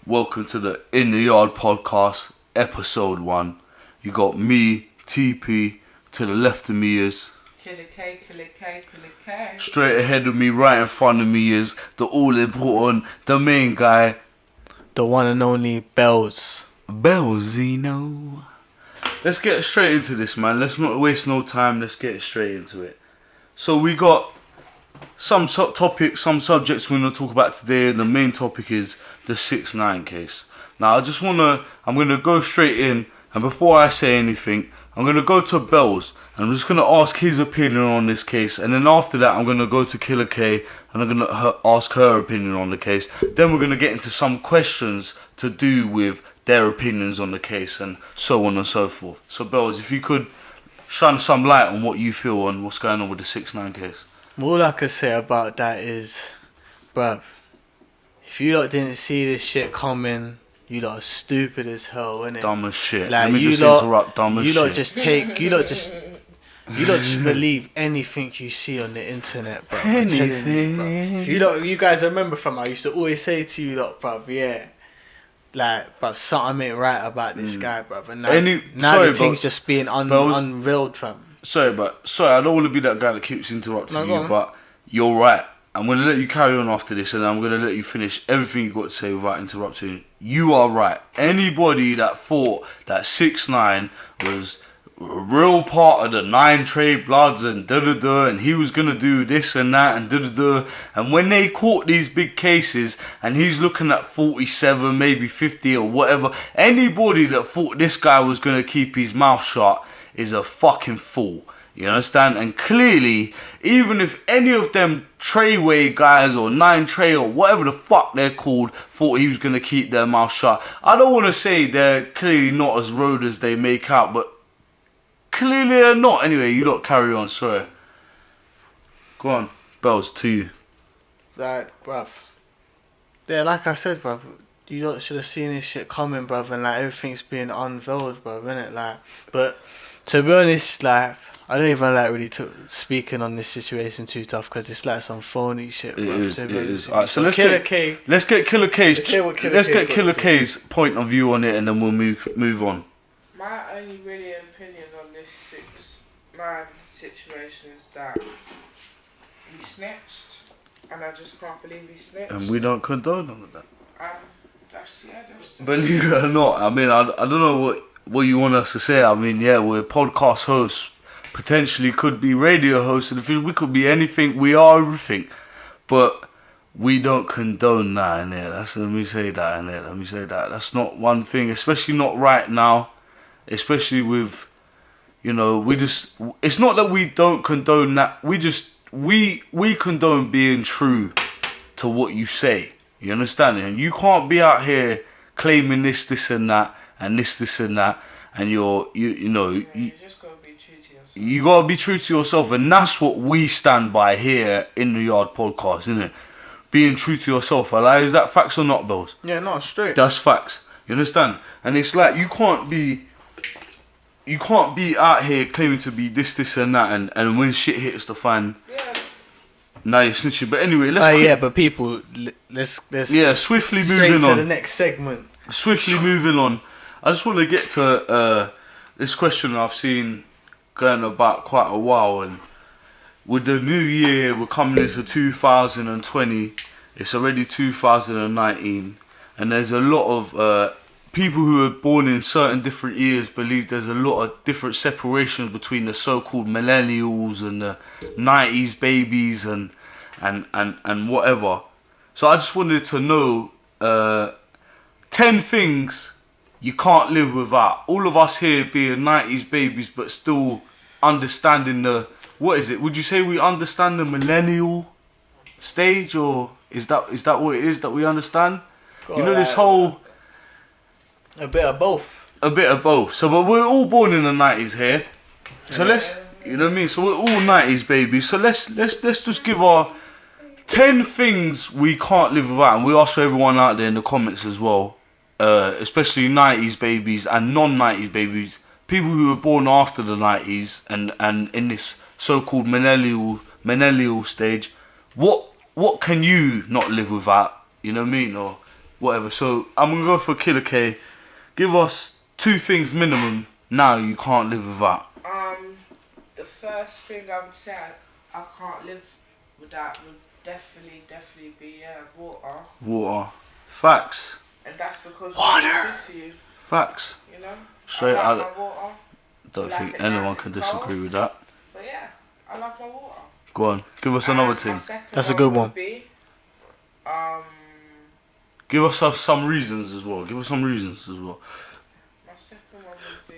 Welcome to the In the Yard podcast, episode 1. You got me, T.P. To the left of me is Killer K, Killer K, Killer K. Straight ahead of me, right in front of me is the all important, the main guy, the one and only Bells. Bellzino. Let's get straight into this, man. Let's not waste no time. Let's get straight into it. So we got some topics, some subjects we're going to talk about today. The main topic is the 6ix9ine case. Now I'm going to go straight in, and before I say anything, I'm going to go to Bells, and I'm just going to ask his opinion on this case, and then after that I'm going to go to Killer K, and I'm going to ask her opinion on the case. Then we're going to get into some questions to do with their opinions on the case, and so on and so forth. So Bells, if you could shine some light on what you feel on what's going on with the 6ix9ine case. All I could say about that is, bruv, if you lot didn't see this shit coming, you lot are stupid as hell, innit? Dumb as shit. Like, Let me just interrupt. Dumb as shit. You lot just believe anything you see on the internet, bruv. Anything. If you guys remember I used to always say to you lot, bruv, yeah, like, bruv, something ain't right about this guy, bruv. And now the thing's just being unveiled, fam. Sorry, I don't want to be that guy that keeps interrupting you, but you're right. I'm going to let you carry on after this, and I'm going to let you finish everything you got to say without interrupting. You are right. Anybody that thought that 6ix9ine was a real part of the 9 Trey Bloods and da-da-da, and he was going to do this and that and da-da-da, and when they caught these big cases, and he's looking at 47, maybe 50 or whatever, anybody that thought this guy was going to keep his mouth shut is a fucking fool. You understand? And clearly, even if any of them Treyway guys or 9 Trey or whatever the fuck they're called thought he was going to keep their mouth shut, I don't want to say they're clearly not as road as they make out, but clearly they're not. Anyway, you lot carry on, sorry. Go on, Bells, to you. Like, bruv. Yeah, like I said, bruv, you lot should have seen this shit coming, bruv, and like everything's being unveiled, bruv, innit? Like, but to be honest, like, I don't even like really speaking on this situation too tough, because it's like some phony shit, bruv. It is. Alright, so let's Killer get K. Let's get Killer K's. Let's get Killer K's say. point of view on it, and then we'll move on. My only really opinion on this 6ix9ine situation is that he snitched, and I just can't believe he snitched. And we don't condone all of that. That's Believe it or not, I mean, I don't know what you want us to say. I mean, yeah, we're podcast hosts, potentially could be radio hosts, and we could be anything. We are everything, but we don't condone that in there. Let me say that. That's not one thing, especially not right now. Especially with, it's not that we don't condone that. We condone being true to what you say. You understand? And you can't be out here claiming this and that, and this and that, and you just gotta be true to yourself. You gotta be true to yourself, and that's what we stand by here in the Yard podcast, isn't it? Being true to yourself. Like, is that facts or not, Bells? Yeah, no, straight. That's facts. You understand? And it's like you can't be out here claiming to be this and that, and when shit hits the fan, now you're snitching. But anyway, but people, let's swiftly straight moving to on. the next segment. Swiftly moving on. I just want to get to this question I've seen going about quite a while, and with the new year, we're coming into 2020. It's already 2019, and there's a lot of people who are born in certain different years believe there's a lot of different separations between the so-called millennials and the 90s babies and whatever. So I just wanted to know 10 things you can't live without. All of us here being 90s babies, but still understanding what is it? Would you say we understand the millennial stage, or is that what it is that we understand? This whole... A bit of both. So, but we're all born in the 90s here. So let's, you know what I mean? So we're all 90s babies. So let's just give our 10 things we can't live without. And we ask for everyone out there in the comments as well. Especially 90s babies and non-90s babies. People who were born after the 90s and in this so-called millennial stage. What can you not live without? You know what I mean? Or whatever. So I'm gonna go for Killer K. Give us 2 things minimum now you can't live without. The first thing I would say I can't live without would definitely be water. Water. Facts. And that's because Water. it's good for you. Facts. You know. Straight I out. like my water. Don't Like think it anyone nice can and disagree cold. with that. But yeah, I like my water. Go on. Give us another And my thing. second That's a good one. would be, Give us some reasons as well. Give us some reasons as well. my second one would be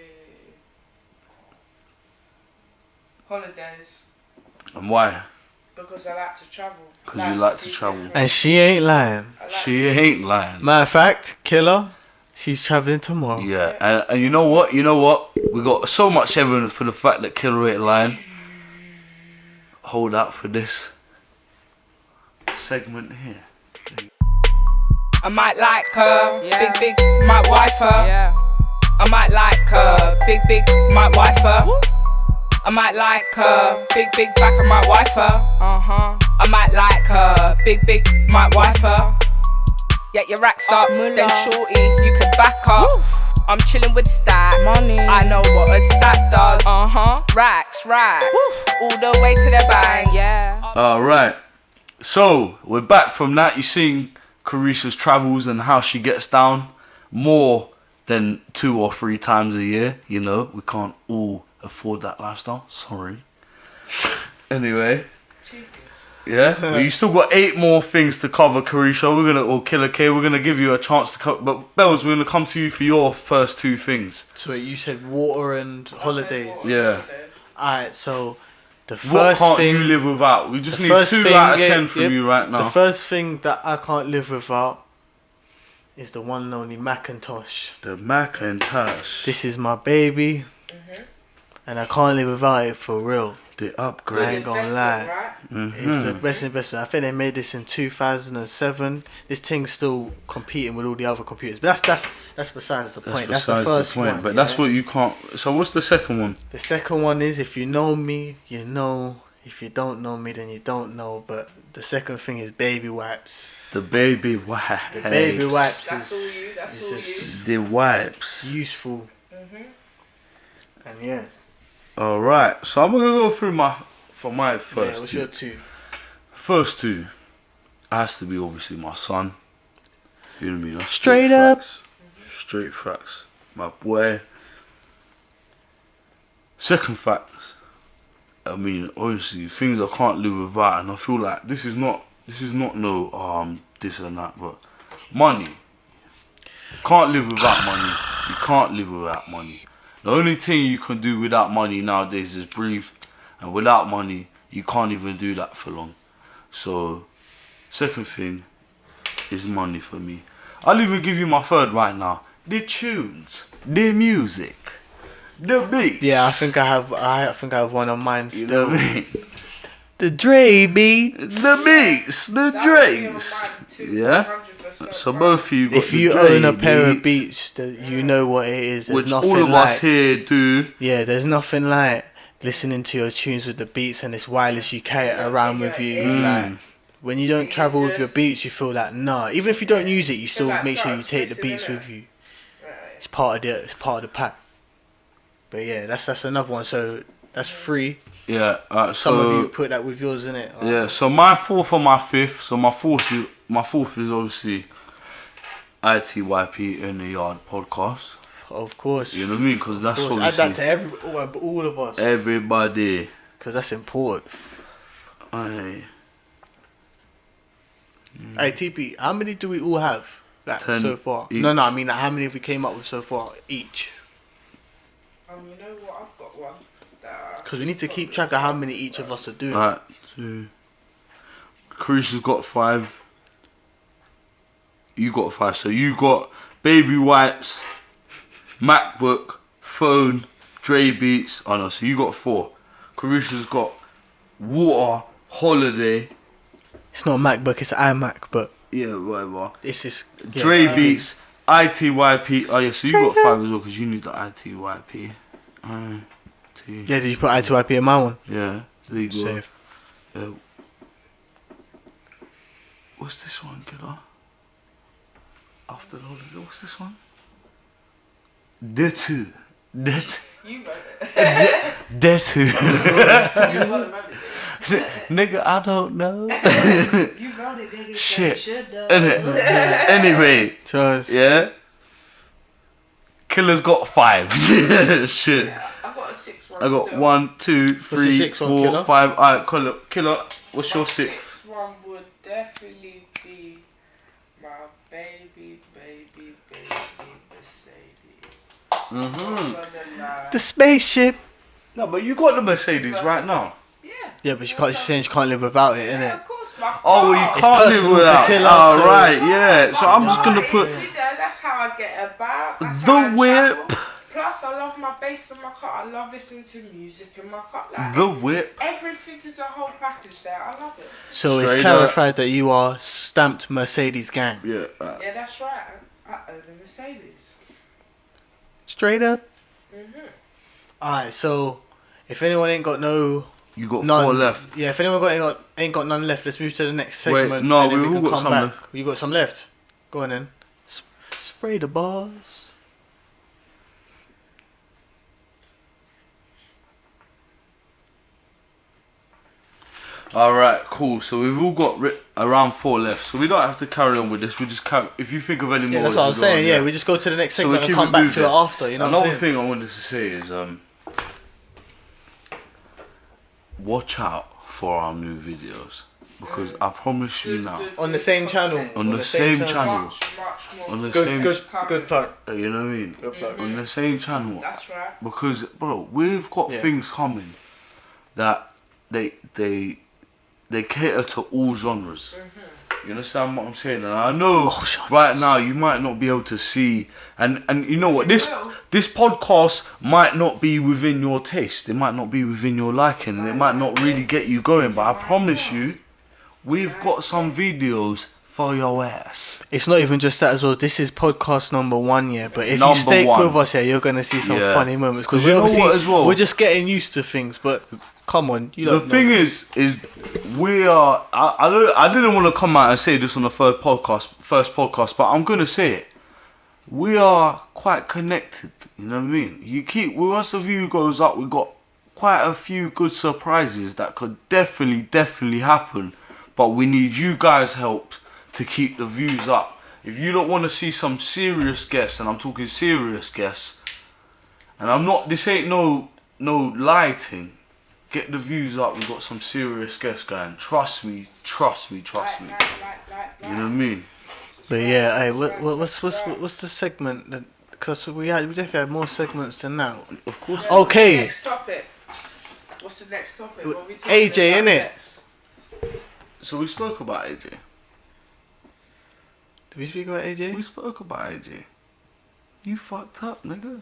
holidays. And why? Because I like to travel. Because you like to see travel. different- And she ain't lying. I like She ain't lying. Matter of fact, Killer, she's traveling tomorrow. Yeah, and you know what? We got so much evidence for the fact that Killer ain't lying. Hold out for this segment here. I might like her, big, might wife her. I might like her, big, might wife her. I might like her, big, back, I might wife her. I might like her, big, might wife her. Get your racks up, then shorty, you can back up. I'm chilling with stacks, money. I know what a stack does. Racks, all the way to the bank. Yeah. Alright, so we're back from that. You've seen Carisha's travels and how she gets down more than 2 or 3 times a year. You know, we can't all afford that lifestyle. Sorry. Anyway, yeah, well, you still got 8 more things to cover, Carisha. Or Killer K. We're gonna give you a chance to cover. But Bells, we're gonna come to you for your first 2 things. So you said water and holidays. Yeah. Alright, so the What first can't thing you live without? We just the need first 2 thing, out of yeah, 10 from yep. you right The now. first thing that I can't live without is the one and only Macintosh. The Macintosh. This is my baby, and I can't live without it for real. The I upgrade. ain't gonna lie. Right? It's the best investment. I think they made this in 2007. This thing's still competing with all the other computers. But that's besides the point. That's the Besides first the point. one. But that's what you can't. So what's the second one? The second one is, if you know me, you know. If you don't know me, then you don't know. But the second thing is baby wipes. The baby wipes. The baby wipes That's all is you. That's is all you. just The wipes. useful. And yeah. Alright, so I'm gonna go through my first Yeah, what's 2. your 2? First 2 has to be obviously my son. You know what I mean? That's Straight up. facts. Straight facts. My boy. Second facts. I mean, obviously things I can't live without, and I feel like this is not no this and that, but money. Can't live without money. You can't live without money. The only thing you can do without money nowadays is breathe, and without money you can't even do that for long. So second thing is money for me. I'll even give you my third right now. The tunes, the music, the beats. Yeah, I think I have one on mine You still. know what I mean? The Dre beat. The beats, the Dre's. Yeah. So both of you got If the you Dre own a pair of beat, beats, that you know what it is. There's which nothing all of like, us here do. Yeah, there's nothing like listening to your tunes with the beats and it's wireless. You carry it around with you. Like when you don't travel with your beats, you feel like nah. Even if you don't use it, you still make sure you take the beats with you. It's part of the pack. But yeah, that's another one. So that's 3. Yeah. Some So of you put that with yours, innit? yeah. So my 4th and my 5th. So my fourth is obviously I.T.Y.P in the Yard podcast. Of course. You know what I mean? Because that's Add obviously that to all of us. everybody. Because that's important. I.T.P, how many do we all have? Like 10 so far? each. No, I mean like, how many have we came up with so far each? You know what? I've got one. Because we need to keep track of how many each of us are doing. Alright. 2. Carisha's got 5. You got 5. So you got baby wipes, MacBook, phone, Dre beats. Oh no, so you got 4. Carisha's got water, holiday. It's not a MacBook, it's an iMac, but Yeah, whatever. this is Dre beats, I.T.Y.P. Oh yeah, so you got 5 as well because you need the I.T.Y.P. Yeah, did you put I.T.Y.P in my one? Yeah, there you go. Save. What's this one, kiddo? After all of what's this one? Dare to. You wrote it. Dare to. You wrote it. Nigga, I don't know. You wrote it, nigga. Shit. Should know. Anyway, Choice. yeah. Killer's got 5. Shit. Yeah, I got a 6 one. I got still. 1, 2, your 3, sixth one, 4, Killer? 5. Alright, Killer, what's your My 6th? sixth one would definitely be my baby Mercedes. The spaceship. No, but you got the Mercedes right now. Yeah. Yeah, but she can't live without it, Yeah, innit? of course, my Oh, well, car. you can't live personal to without. Killer, Oh, so- right, yeah. So I'm just gonna put That's how I get about. That's the how I whip. travel. Plus, I love my bass in my car. I love listening to music in my car. Like, The whip. everything is a whole package there. I love it. So Straight it's clarified that you are stamped Mercedes gang. Yeah. Yeah, that's right. I own a Mercedes. Straight up. Mhm. Alright, so if anyone ain't got no You got none 4 left. Yeah, if anyone ain't got none left, let's move to the next Wait, segment. no, and then we've we all can got come some back. You got some left. Go on then. Spray the bars. Alright, cool. So we've all got around 4 left. So we don't have to carry on with this. We just if you think of any more. Yeah, that's what I was you go on, saying. Yeah, we just go to the next So we segment and keep come it back to it moving. after. You know what I'm Another saying? thing I wanted to say is watch out for our new videos, because I promise you now, On the same channel. on the same channel, Much more. on the Good, same, good plug. you know what I mean, Good plug. on the same channel, That's right. because bro, we've got Yeah. things coming that they cater to all genres. You understand what I'm saying? And I know All genres. right now you might not be able to see, and you know what, this will. this podcast might not be within your taste. It might not be within your liking, and it might not really get you going. But I promise you, we've got some videos for your ass. It's not even just that as well. This is podcast number 1, yeah. But if Number you stay 1. with us, yeah, you're gonna see some Yeah. funny moments. 'Cause Because you know obviously what as well? we're just getting used to things. But come on, you The don't thing know. is we are. I didn't want to come out and say this on the first podcast, but I'm gonna say it. We are quite connected. You know what I mean? Once the view goes up, we got quite a few good surprises that could definitely happen. But we need you guys' help to keep the views up. If you don't want to see some serious guests, and I'm talking serious guests, and this ain't no lighting. Get the views up. We've got some serious guests going. Trust me. Like. You know what I mean? But yeah, hey, what's the segment? Because we definitely had more segments than that. Of course. Okay. Next topic. What's the next topic? What are we talking AJ, about innit? next? So we spoke about AJ. Did we speak about AJ? We spoke about AJ. You fucked up, nigga.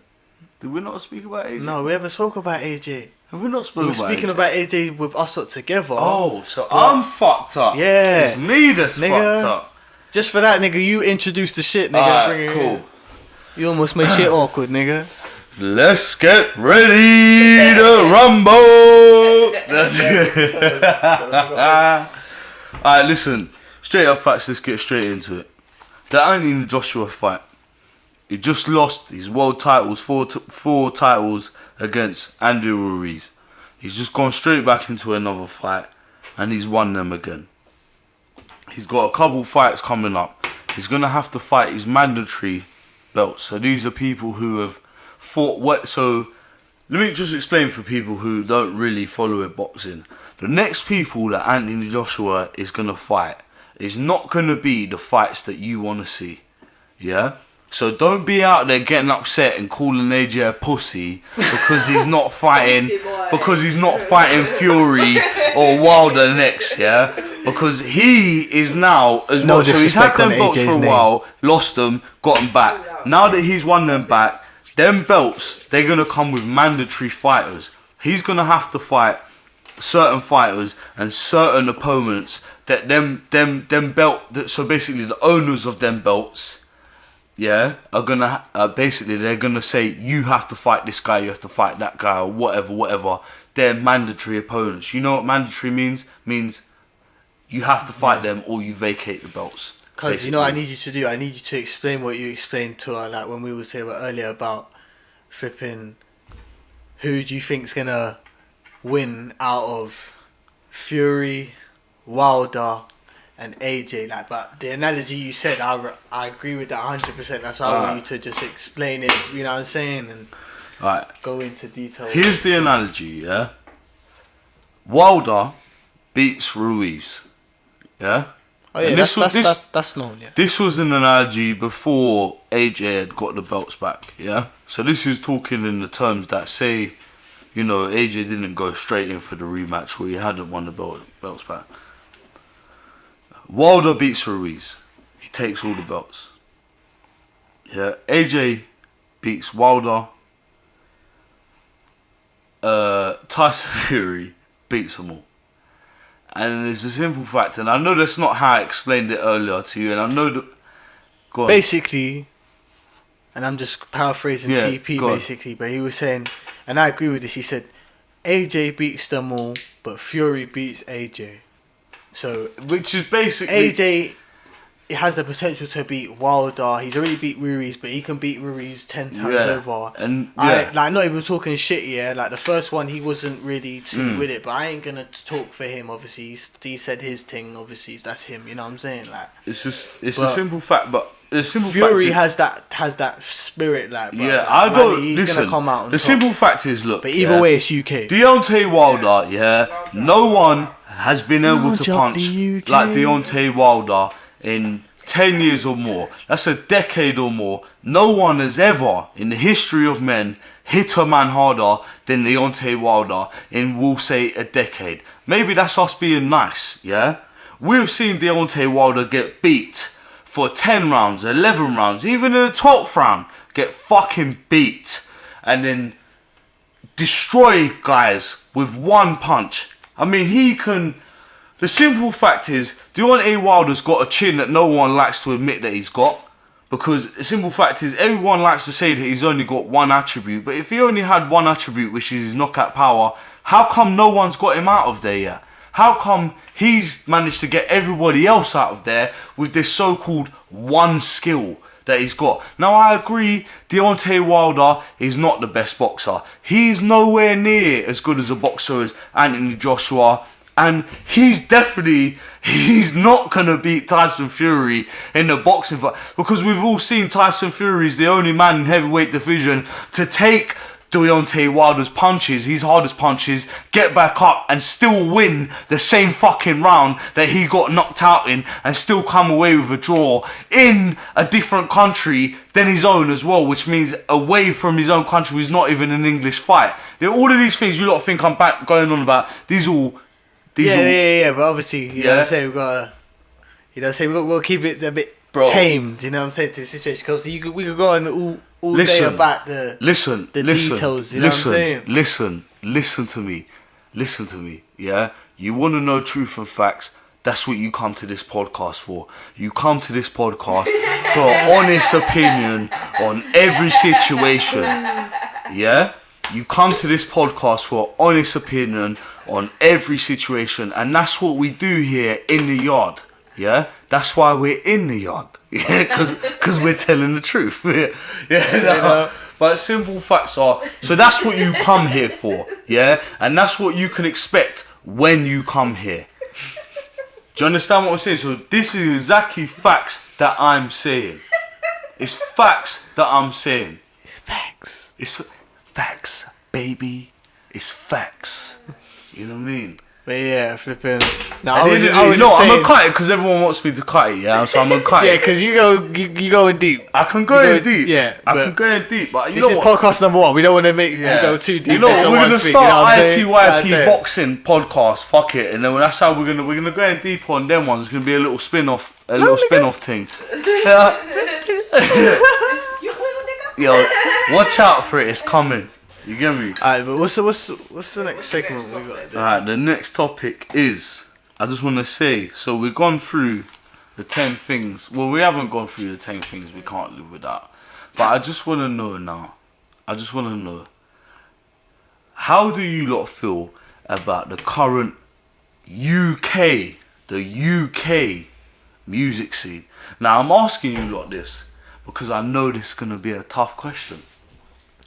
Did we not speak about AJ? No, we haven't spoke about AJ. Have we not We spoken were about speaking AJ? about AJ with us lot together. Oh, so I'm fucked up. Yeah. It's me that's Nigga. fucked up. Just for that, nigga, you introduced the shit, nigga. Alright, Bring it cool. in. You almost made shit awkward, nigga. Let's get ready to rumble. That's it. Alright, listen. Straight up facts, let's get straight into it. The Anthony Joshua fight. He just lost his world titles, four titles against Andrew Ruiz. He's just gone straight back into another fight and he's won them again. He's got a couple fights coming up. He's going to have to fight his mandatory belts. So these are people who have fought. So let me just explain for people who don't really follow it boxing. The next people that Anthony Joshua is going to fight is not going to be the fights that you want to see. Yeah? So don't be out there getting upset and calling AJ a pussy because he's not fighting Fury or Wilder next, yeah? Because he is now as No well. So he's had disrespect them on belts for AJ's a name. while, lost them, got them back. Now that he's won them back, them belts, they're gonna come with mandatory fighters. He's gonna have to fight certain fighters and certain opponents that them belt. So basically, the owners of them belts, yeah, are gonna basically they're gonna say you have to fight this guy, you have to fight that guy, or whatever. They're mandatory opponents. You know what mandatory means? Means you have to fight them or you vacate the belts. Because you know what I need you to do? I need you to explain what you explained to her, like when we were saying earlier about flipping. Who do you think's gonna win out of Fury, Wilder, and AJ? Like, but the analogy you said, I agree with that 100%. That's why I want you to just explain it. You know what I'm saying? And go into detail. Here's the analogy. Yeah. Wilder beats Ruiz. Yeah. Oh yeah, that's known. Yeah. This was an analogy before AJ had got the belts back. Yeah. So this is talking in the terms that say, you know, AJ didn't go straight in for the rematch where he hadn't won the belts back. Wilder beats Ruiz. He takes all the belts. Yeah. AJ beats Wilder. Tyson Fury beats them all. And it's a simple fact, and I know that's not how I explained it earlier to you, and I know that... Go on. Basically, and I'm just paraphrasing T.P. basically, but he was saying, and I agree with this, he said, AJ beats them all, but Fury beats AJ. So, which is basically... AJ has the potential to beat Wilder. He's already beat Ruiz, but he can beat Ruiz 10 times over. And like, not even talking shit, yeah. Like the first one, he wasn't really too with it, but I ain't gonna talk for him. Obviously, he said his thing. Obviously, that's him. You know what I'm saying? Like, it's a simple fact, but the simple Fury fact has that spirit. Like, bro, yeah, like, I don't he's listen. Gonna come out on the top. simple fact is, look. But either way, it's UK. Deontay Wilder, no one has been able to punch like Deontay Wilder in 10 years or more. That's a decade or more. No one has ever, in the history of men, hit a man harder than Deontay Wilder in, we'll say, a decade. Maybe that's us being nice, yeah? We've seen Deontay Wilder get beat for 10 rounds, 11 rounds, even in the 12th round, get fucking beat. And then destroy guys with one punch. I mean, he can... The simple fact is, Deontay Wilder's got a chin that no one likes to admit that he's got. Because the simple fact is, everyone likes to say that he's only got one attribute. But if he only had one attribute, which is his knockout power, how come no one's got him out of there yet? How come he's managed to get everybody else out of there with this so-called one skill that he's got? Now, I agree, Deontay Wilder is not the best boxer. He's nowhere near as good as a boxer as Anthony Joshua. And he's not going to beat Tyson Fury in the boxing fight. Because we've all seen Tyson Fury is the only man in heavyweight division to take Deontay Wilder's punches, his hardest punches, get back up and still win the same fucking round that he got knocked out in and still come away with a draw in a different country than his own as well, which means away from his own country, was not even an English fight. All of these things you lot think I'm going on about, yeah, but obviously, you know what I'm saying, we'll keep it a bit tamed, you know what I'm saying, to the situation, because we could go on all day about the details, you know what I'm saying? Listen to me, yeah? You want to know truth and facts, that's what you come to this podcast for. You come to this podcast for an honest opinion on every situation, yeah? You come to this podcast for an honest opinion on every situation, and that's what we do here in the yard, yeah? That's why we're in the yard, yeah? Because we're telling the truth, yeah? But simple facts are, so that's what you come here for, yeah? And that's what you can expect when you come here. Do you understand what I'm saying? So this is exactly facts that I'm saying. It's facts that I'm saying. It's facts. It's facts, baby. It's facts. You know what I mean? But yeah, flipping. No, I'm gonna cut it because everyone wants me to cut it. Yeah, so I'm gonna cut it. Yeah, because you go in deep. I can go in deep. Yeah, I can go in deep. But this is podcast number 1. We don't want to make go too deep. You know what? We're gonna start I.T.Y.P boxing podcast. Fuck it, and then that's how we're gonna go in deep on them ones. It's gonna be a little spin-off, thing. Yo, watch out for it. It's coming. You get me? Alright, but what's the next segment we got? Alright, the next topic is, I just want to say, so we've gone through the 10 things. Well, we haven't gone through the 10 things we can't live without. But I just want to know now. How do you lot feel about the current UK music scene. Now I'm asking you lot this because I know this is gonna be a tough question.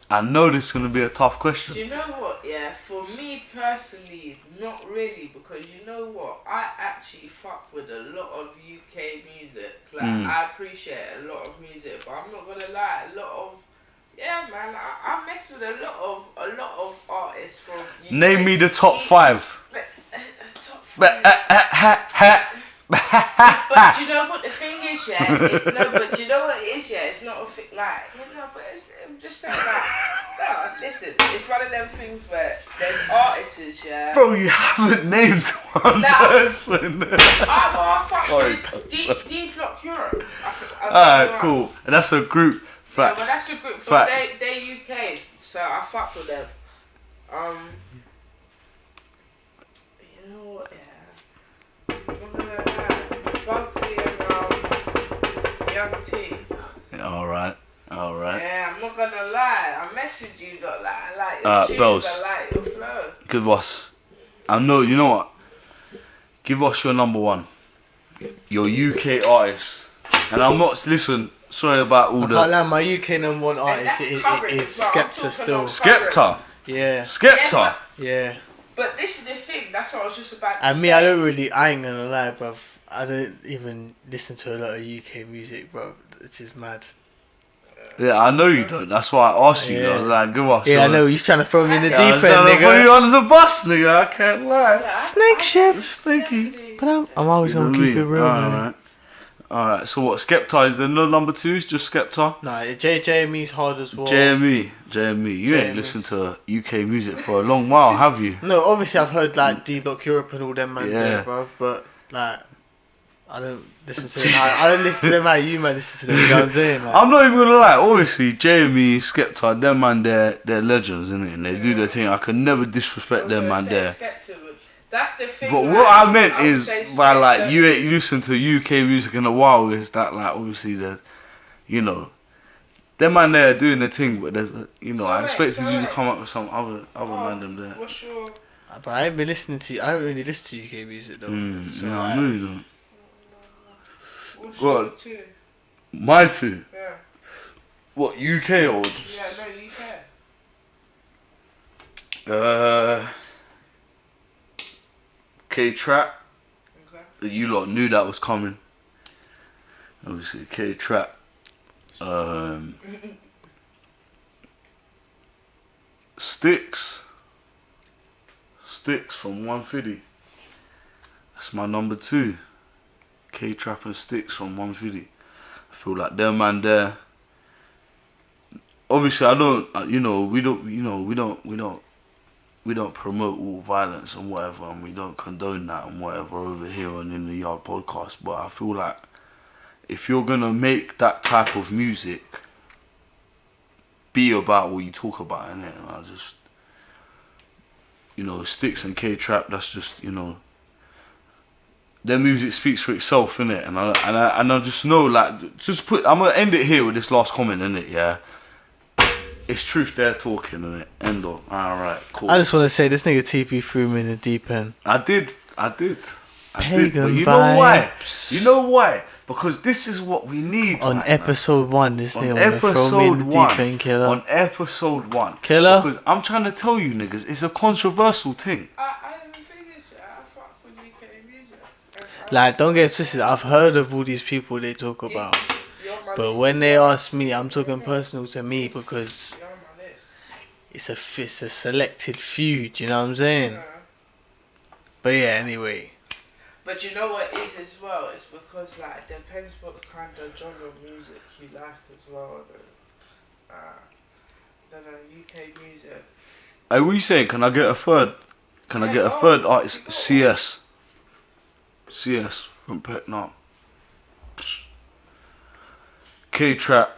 I know this is gonna be a tough question. Do you know what? Yeah, for me personally, not really, because you know what? I actually fuck with a lot of UK music. Like I appreciate a lot of music, but I'm not gonna lie, a lot of man, I mess with a lot of artists from UK. Name me the top 5. Top 5. But do you know what the thing is, yeah? But do you know what it is, yeah? It's not a thing like, but I'm just saying that. No, listen, it's one of them things where there's artists, yeah. Bro, you haven't named one person. I fuck with D-Block Europe. Alright, cool. And that's a group. Facts. Yeah, well, that's a group, but they UK, so I fuck with them. You know what, yeah. Bugsy and Young T. Yeah, alright. Yeah, I'm not gonna lie. I messaged you, lot. Like, I like your tunes, Bells. I like your flow. Give us. I know, you know what? Give us your number 1. Your UK artist. And I'm not, listen, sorry about all the... I can't lie, my UK number 1 artist is Skepta still. Skepta? Yeah. Skepta? Yeah. But this is the thing, that's what I was just about to And say. me, I ain't gonna lie, bruv. I don't even listen to a lot of UK music, bro. It's just mad. Yeah, I know you don't. That's why I asked you. Yeah. I was like, give us. Yeah, I know. You're trying to throw me in the deep I end, was trying to put you nigga. under the bus, nigga. I can't lie. Yeah, Snake shit. Sneaky. But I'm always gonna keep it real, man. Alright, so what? Skepta is there no number 2s? Just Skepta? Nah, JME's hard as well. JME. You ain't JME. listened to UK music for a long while, have you? No, obviously I've heard like D-Block Europe and all them man Yeah. there, bruv. But like, I don't listen to them. I don't listen to them how you man listen to them. You know what I'm saying? Like, I'm not even gonna lie. Obviously, JME, Skepta, them man, they're legends, innit? And they do their thing. I can never disrespect them man there. That's the thing. But like, what I meant would is, say by like Skepta- you ain't listen to UK music in a while, is that like obviously the, you know, them man there doing the thing, but there's, you know, I expected you to come up with some other man them there. What's your... but I ain't been listening to. I don't really listen to UK music though. So Yeah, like, I know you don't. What's Go on. your 2? My 2. Yeah. What, UK or just? Yeah, no, UK. Ktrap. Okay. You lot knew that was coming. Obviously, Ktrap. Sticks from 150. That's my number 2. Ktrap and Sticks from 150. I feel like them man there. Obviously, I don't. We don't promote all violence and whatever, and we don't condone that and whatever over here on In the Yard podcast. But I feel like if you're gonna make that type of music, be about what you talk about, innit? And I just, Sticks and Ktrap. That's just, their music speaks for itself, innit? And I just know, like, I'm gonna end it here with this last comment, innit? Yeah. It's truth they're talking, innit? End of. Alright, cool. I just want to say this nigga TP threw me in the deep end. I did. Pagan But you know why? vibes. You know why? Because this is what we need. On right, episode 1, this man. nigga On wanna throw me in episode the 1. deep end, killer. On episode 1. Killer? Because I'm trying to tell you niggas, it's a controversial thing. I don't think it's... I fuck with UK music. Like, don't get twisted. I've heard of all these people they talk about. But when they ask me, I'm talking personal to me because it's a selected few. Do you know what I'm saying? But yeah, anyway. But you know what it is as well? It's because like it depends what kind of genre of music you like as well. Don't know, UK music. Hey, what are you saying? Can I get a third? Can I get a third artist? CS from Petnam. Ktrap,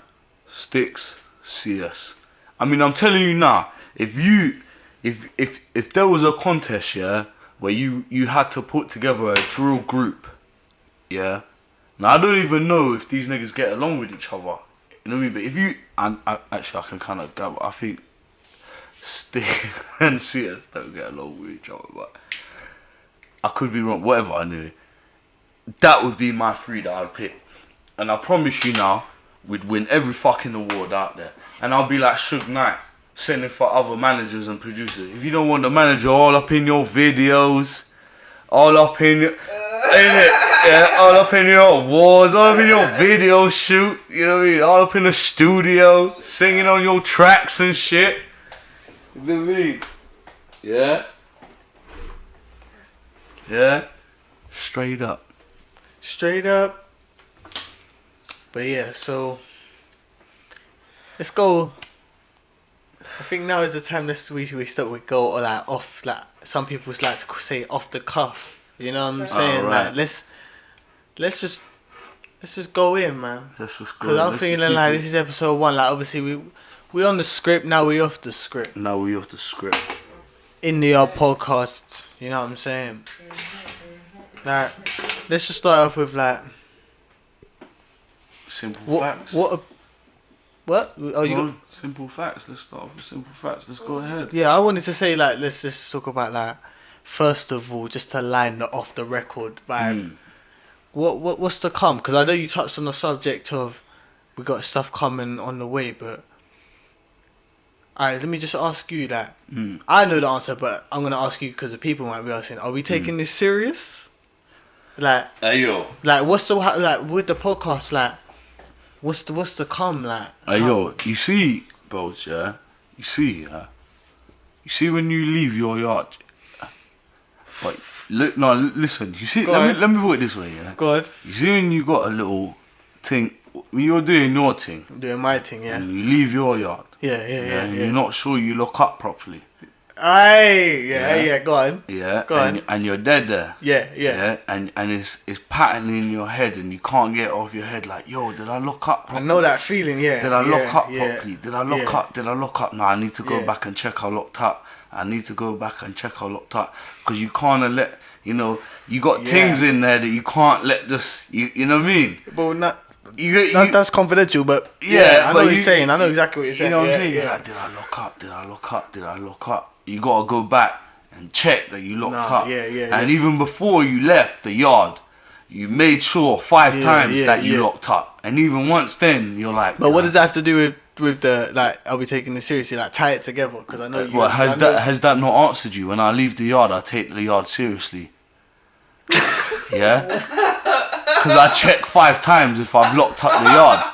Sticks, CS. I mean, I'm telling you now, if there was a contest, yeah, where you had to put together a drill group, yeah. Now I don't even know if these niggas get along with each other. You know what I mean? But if you actually I can kind of go. I think Stick and CS don't get along with each other, but I could be wrong. Whatever, anyway. that would be my 3 that I'd pick. And I promise you now, we'd win every fucking award out there. And I'll be like Suge Knight, sending for other managers and producers. If you don't want the manager all up in your videos, all up in your, all up in your awards, all up in your video shoot, you know what I mean? All up in the studio, singing on your tracks and shit. You know what I mean? Yeah? Yeah? Straight up. Straight up. But yeah, so let's go. I think now is the time we start with go like off, like some people like to say off the cuff. You know what I'm saying? Right. Like let's just go in, man. Let's just go. Because I'm feeling like this is episode 1. Like obviously we on the script now. We off the script. Now we off the script. In the podcast. You know what I'm saying? Like let's just start off with like simple facts. What? Oh, you got simple facts. Let's start off with simple facts. Let's go ahead. Yeah, I wanted to say like let's just talk about like first of all just to line the off the record vibe. What's to come? Because I know you touched on the subject of we got stuff coming on the way, but alright, let me just ask you that. I know the answer, but I'm gonna ask you because the people might be asking: are we taking this serious? Like, like what's the like with the podcast? Like, what's to come? Like, you see, Bones, yeah. You see when you leave your yard. Like, no, listen. You see, let me put it this way, yeah. Go ahead. You see when you got a little thing, when you're doing your thing. I'm doing my thing, yeah. And you leave your yard. Yeah. And you're not sure you look up properly. Yeah, go on. Yeah, go on. And you're dead there. Yeah. And it's patterning in your head and you can't get it off your head like, yo, did I look up properly? I know that feeling, yeah. Did I look up properly? Did I look up? Did I look up? No, I need to go Yeah. back and check how looked up. I need to go back and check how looked up. Because you can't let, you know, you got things in there that you can't let just, you know what I mean? But not... that's confidential, but I know what you're saying. I know exactly what you're saying. You know what I'm saying? You're like, did I look up? Did I look up? Did I look up? You gotta go back and check that you looked up. And even before you left the yard, you made sure 5 times that you locked up. And even once then, you're like... But what does that have to do with the, like, are we taking this seriously? Like, tie it together, because I know you... Well, has that not answered you? When I leave the yard, I take the yard seriously. Yeah? Because I check 5 times if I've locked up the yard.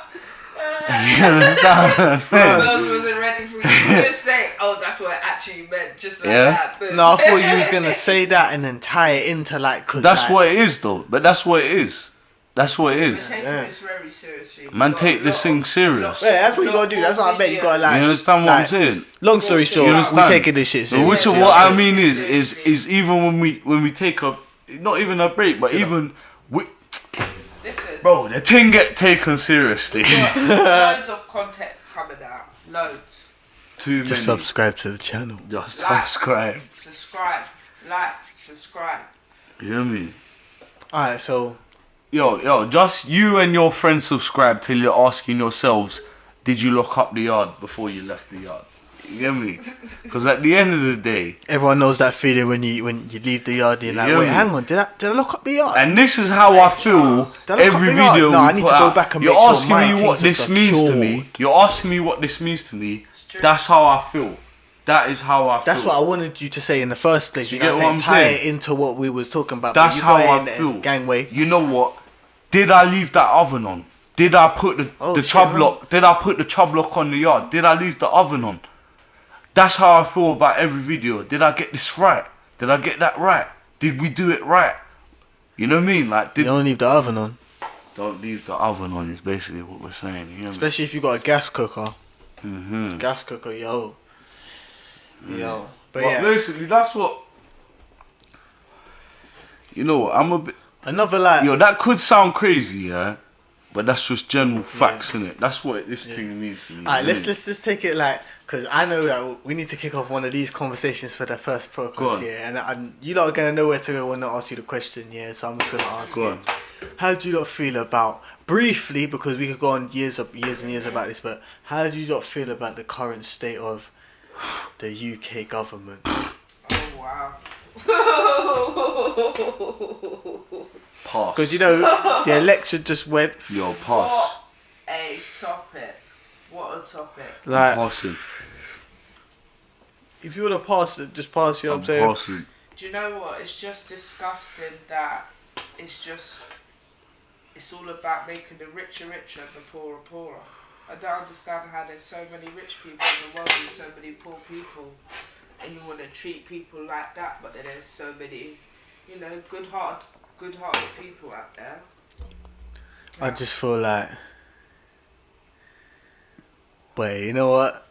You understand what I'm saying? I wasn't ready for you to just say, oh, that's what it actually meant, just like that. But no, I thought you was going to say that and then tie it into, like... Cause that's what it is, though. But that's what it is. That's what it is. We're taking this very seriously. Man, take this thing serious. Yeah, that's what you got to do. That's what I bet you got to, like... You understand what I'm saying? Long story short, we're taking this shit serious. Which what I mean is even when we take a... Not even a break, but even... Listen. Bro, the thing get taken seriously. Loads of content coming out. Loads. Too many. Just subscribe to the channel. Just subscribe. Subscribe. Like. Subscribe. You know what I mean? Alright, so... Yo, just you and your friends subscribe till you're asking yourselves, did you lock up the yard before you left the yard? You get me? Because at the end of the day, everyone knows that feeling when you leave the yard. You're like, wait, hang on, did I lock up the yard? And this is how I feel every video. No, I need to go back and you're make asking sure me what this means to me. You're asking me what this means to me. That's how I feel. That is how I feel. That's what I wanted you to say in the first place. You get what I'm tie saying? It into what we was talking about. That's how I feel. Gangway. You know what? Did I leave that oven on? Did I put the chub lock? Did I put the chub lock on the yard? Did I leave the oven on? That's how I feel about every video. Did I get this right? Did I get that right? Did we do it right? You know what I mean? Like, you don't leave the oven on. Don't leave the oven on is basically what we're saying. You know especially if you got a gas cooker. Mm-hmm. Gas cooker, yo. But basically, that's what. You know, I'm a bit. Another like. Yo, that could sound crazy, yeah. But that's just general facts, innit? That's what this thing means to me. Alright, let's just take it like, because I know that we need to kick off one of these conversations for the first podcast, and you lot are going to know where to go when I ask you the question, so I'm just going to ask you. How do you lot feel about, briefly, because we could go on years and years about this, but how do you lot feel about the current state of the UK government? Oh, wow. pass. Because, you know, the election just went... Yo, pass. What a topic. What a topic. Like, Passing. if you want to pass it, just pass, you know what I'm saying? Passing. Do you know what? It's just disgusting that it's all about making the richer richer and the poorer poorer. I don't understand how there's so many rich people in the world and so many poor people, and you want to treat people like that, but then there's so many, you know, good-hearted people out there. I just feel like... Wait, you know what?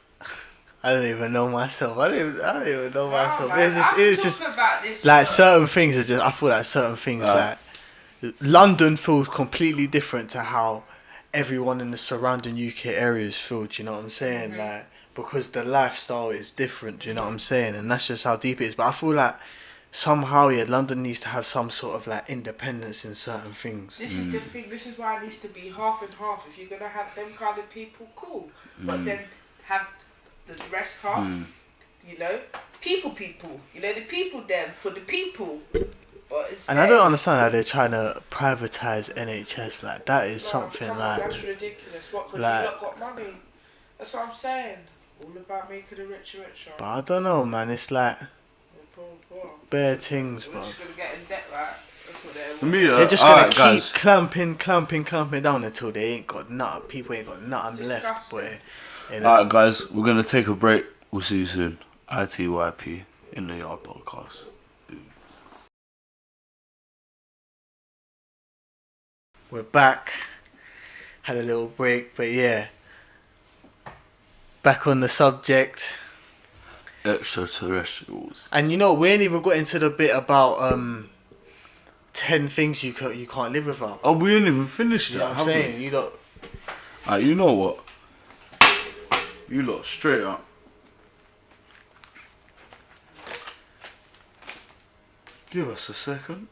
I don't even know myself. I don't even know myself. Man, It's just about this like certain things are just. I feel like certain things like London feels completely different to how everyone in the surrounding UK areas feel. Do you know what I'm saying? Like, because the lifestyle is different. Do you know what I'm saying? And that's just how deep it is. But I feel like somehow, yeah, London needs to have some sort of like independence in certain things. This is the thing. This is why it needs to be half and half. If you're gonna have them kind of people, cool. But then have the rest half. You know, people. You know, the people them for the people. But it's And I don't understand how they're trying to privatise NHS. Like that is something like. That's ridiculous. What? Because like, you lot got money. That's what I'm saying. All about making the richer richer. But I don't know, man. It's like The poor. bare things, We're bro. just gonna get in debt, right? That's what they're. Me, They're just gonna alright, keep guys. clamping down until they ain't got nothing. People ain't got nothing left, Disgusting. boy. You know? Alright, guys, we're gonna take a break. We'll see you soon. I.T.Y.P in the Yard podcast. We're back. Had a little break, but yeah. Back on the subject. Extraterrestrials. And you know, we ain't even got into the bit about 10 things you can't live without. Oh, we ain't even finished You that, know what I'm have we? saying? You lot. Alright, you know what? You lot, straight up. Give us a second.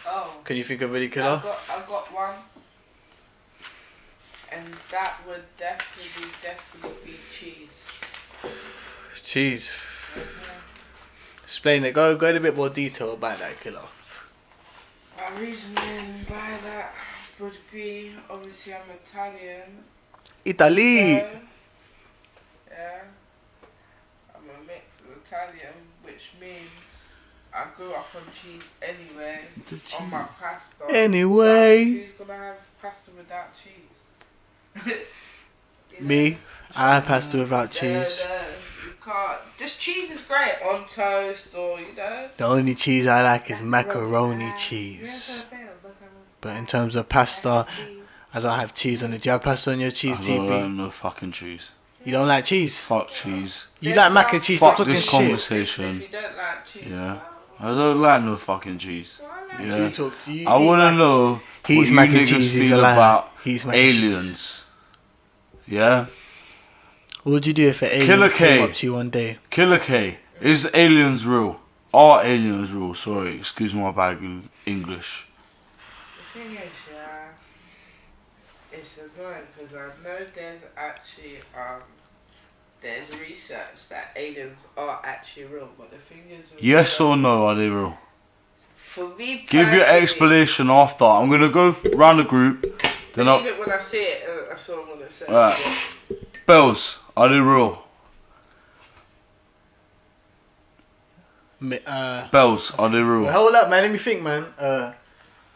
Oh. Can you think of any killer? I got one. And that would definitely be cheese. Cheese. Explain it. Go in a bit more detail about that killer. My reasoning by that would be, obviously I'm Italian. Italy. So, yeah. I'm a mix of Italian, which means I grew up on cheese anyway. On my pasta. Anyway. Who's gonna have pasta without cheese? You know? Me. I have pasta without cheese. You can't. Just cheese is great on toast or, you know. The only cheese I like is macaroni cheese. Yes, I say macaroni. But in terms of pasta, I don't have cheese on it. Do you have pasta on your cheese, I don't like TP? no fucking cheese. You don't like cheese? Fuck cheese. You like mac and cheese? Fuck Stop talking this shit. conversation. If you don't like cheese, Yeah. I don't like no fucking cheese. well, Yeah. You talk to you. I wanna know He's what you mac and niggas cheese, he's feel a liar. about He's mac and cheese. aliens. Yeah? What would you do if an alien Killer came K. up to you one day? Killer K. Is aliens real? Are aliens real? Sorry, excuse my bad English. the thing is, yeah, it's annoying because I know there's actually there's research that aliens are actually real, but the thing is, with Yes or no, are they real? for me, Give your personally, explanation after. I'm gonna go round the group. Then believe I'll. it when I see it. That's all I'm gonna say. Alright. Bells, are they real? Bells, are they real? Well, hold up, man. Let me think, man.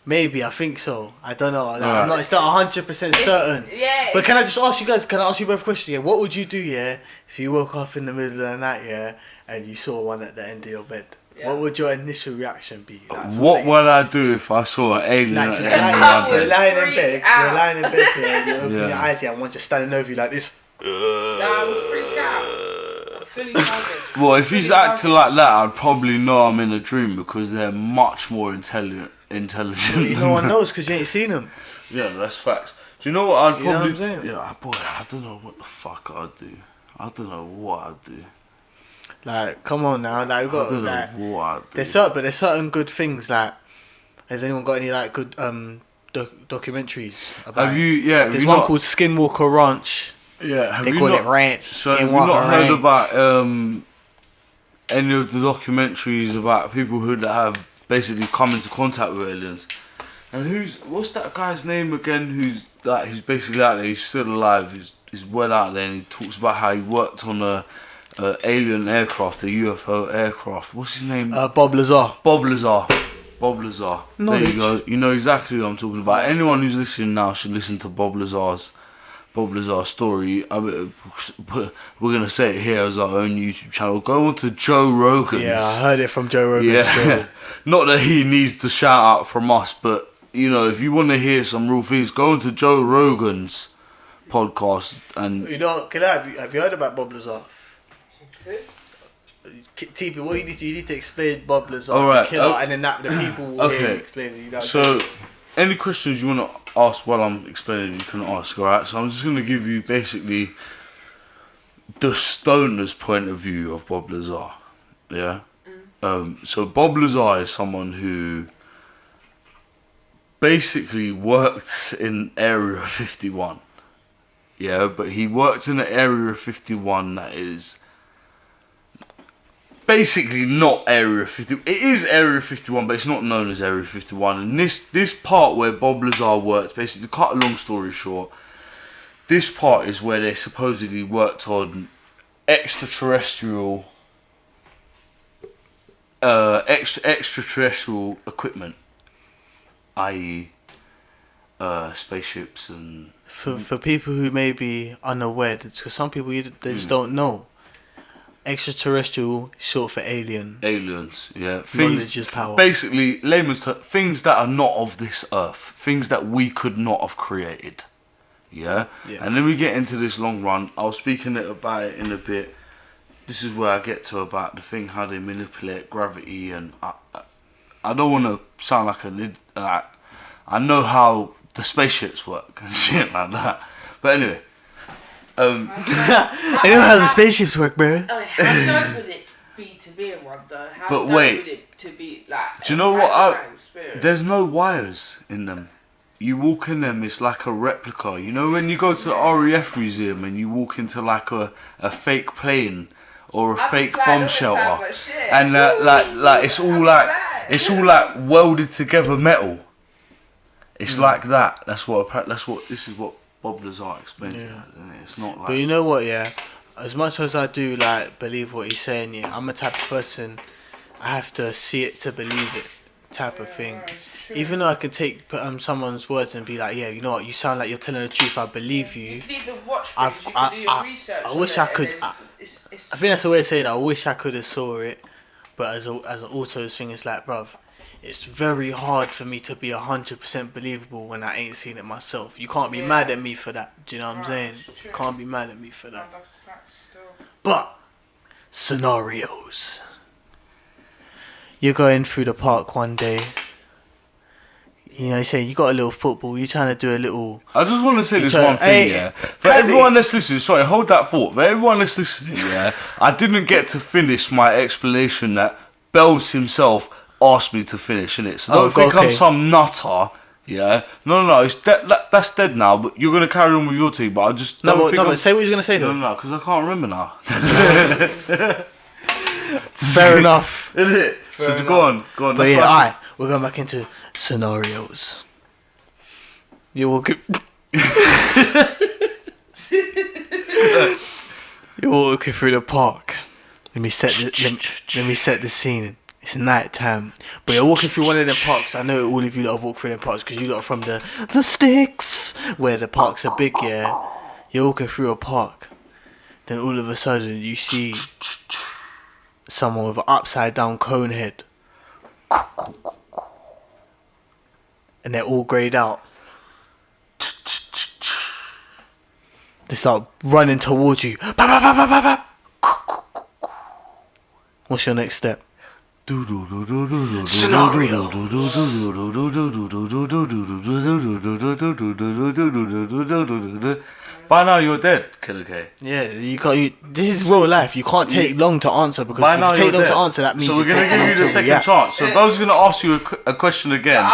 Maybe I think so. I don't know. Like, I'm not. It's not 100% certain. Yeah. But can I just ask you guys? Can I ask you both a question? Yeah. What would you do? Yeah. If you woke up in the middle of the night, yeah, and you saw one at the end of your bed, Yeah. what would your initial reaction be? Like, What would I do if I saw an alien Like, at so the you're end of lying, my you're bed? lying in Freak bed. You're out. lying in bed here. And you open Yeah. your eyes here, and one just standing over you like this. Nah, I would freak out. I'm fully bothered. Well, if he's Fully acting bothered. like that, I'd probably know I'm in a dream because they're much more intelligent. No one knows because you ain't seen them. Yeah, that's facts. Do you know what I'd You know what probably? I'm saying? Yeah, boy, I don't know what the fuck I'd do. I don't know what I'd do. Like, come on now. Like, we I got don't like. know what I'd do. There's certain good things. Like, has anyone got any like good documentaries about? Have you? Yeah. Have There's you one not, called Skinwalker Ranch. Yeah, have They you call not, it ranch. So have you not heard about any of the documentaries about people who that have basically come into contact with aliens? And what's that guy's name again? Who's basically out there? He's still alive. He's well out there, and he talks about how he worked on a alien aircraft, a UFO aircraft. What's his name? Bob Lazar. Bob Lazar. There you go. You know exactly what I'm talking about. Anyone who's listening now should listen to Bob Lazar's story. We're gonna say it here as our own YouTube channel. Go on to Joe Rogan's. Yeah, I heard it from Joe Rogan. Yeah, not that he needs to shout out from us, but you know, if you want to hear some real things, go on to Joe Rogan's podcast. And you know, have you heard about Bob Lazar? T.P, what you need to explain Bob Lazar to Killer, and then the people will hear you explain it. You know, so, any questions you want to ask while I'm explaining, you can ask, alright? So I'm just going to give you basically the stoner's point of view of Bob Lazar, yeah? So Bob Lazar is someone who basically worked in Area 51, yeah? But he worked in an Area 51 that is basically not Area 50. It is Area 51, but it's not known as Area 51. And this part where Bob Lazar worked, basically, to cut a long story short, this part is where they supposedly worked on extraterrestrial equipment, i.e. spaceships and... For people who may be unaware, because some people they just don't know. Extraterrestrial, short for alien. Aliens, yeah. Knowledge is power. Basically, layman's terms, things that are not of this earth. Things that we could not have created. Yeah? And then we get into this long run. I was speaking about it in a bit. This is where I get to about the thing, how they manipulate gravity. And I don't want to sound like I know how the spaceships work and shit like that. But anyway. I know how the spaceships work, bro. Oh, how dope would it be to be in one though? How but dope wait, would it to be like? Do you know what? There's no wires in them. You walk in them, it's like a replica. You know when you go to the RAF museum and you walk into like a fake plane or a fake bomb shelter, and like it's all like welded together metal. It's like that. This is what Bob Lazar explained. Yeah. It's not like. But you know what? Yeah, as much as I do like believe what he's saying, yeah, I'm a type of person. I have to see it to believe it, type of thing. Even though I can take someone's words and be like, yeah, you know what, you sound like you're telling the truth. I believe you. You can even watch things. You can do your research. I wish I could. I think that's a way of saying it. I wish I could have saw it, but as an auto's thing, it's like, bruv, it's very hard for me to be 100% believable when I ain't seen it myself. You can't be mad at me for that. Do you know what I'm saying? You can't be mad at me for that. No, that's facts still. But scenarios. You're going through the park one day. You know, you say you got a little football. You're trying to do a little. I just want to say this one thing, yeah. For everyone that's listening, sorry, hold that thought. For everyone that's listening, yeah, I didn't get to finish my explanation that Bells himself asked me to finish, innit? So don't think I'm some nutter, yeah. No, it's that's dead now. But you're gonna carry on with your team. But I just but say what you're gonna say though. No, because I can't remember now. Fair enough, isn't it? So go on. But yeah, we're going back into scenarios. You're walking. You're walking through the park. Let me set the scene. It's night time, but you're walking through one of them parks. I know all of you lot have walked through them parks because you lot are from the sticks where the parks are big. Yeah, you're walking through a park, then all of a sudden you see someone with an upside down cone head, and they're all greyed out. They start running towards you. What's your next step? Scenario. By now you're dead, Killer K. Yeah, this is real life. You can't take long to answer because if you take long to answer, that means so we're gonna give you the second chance. So Bo's gonna ask you a question again.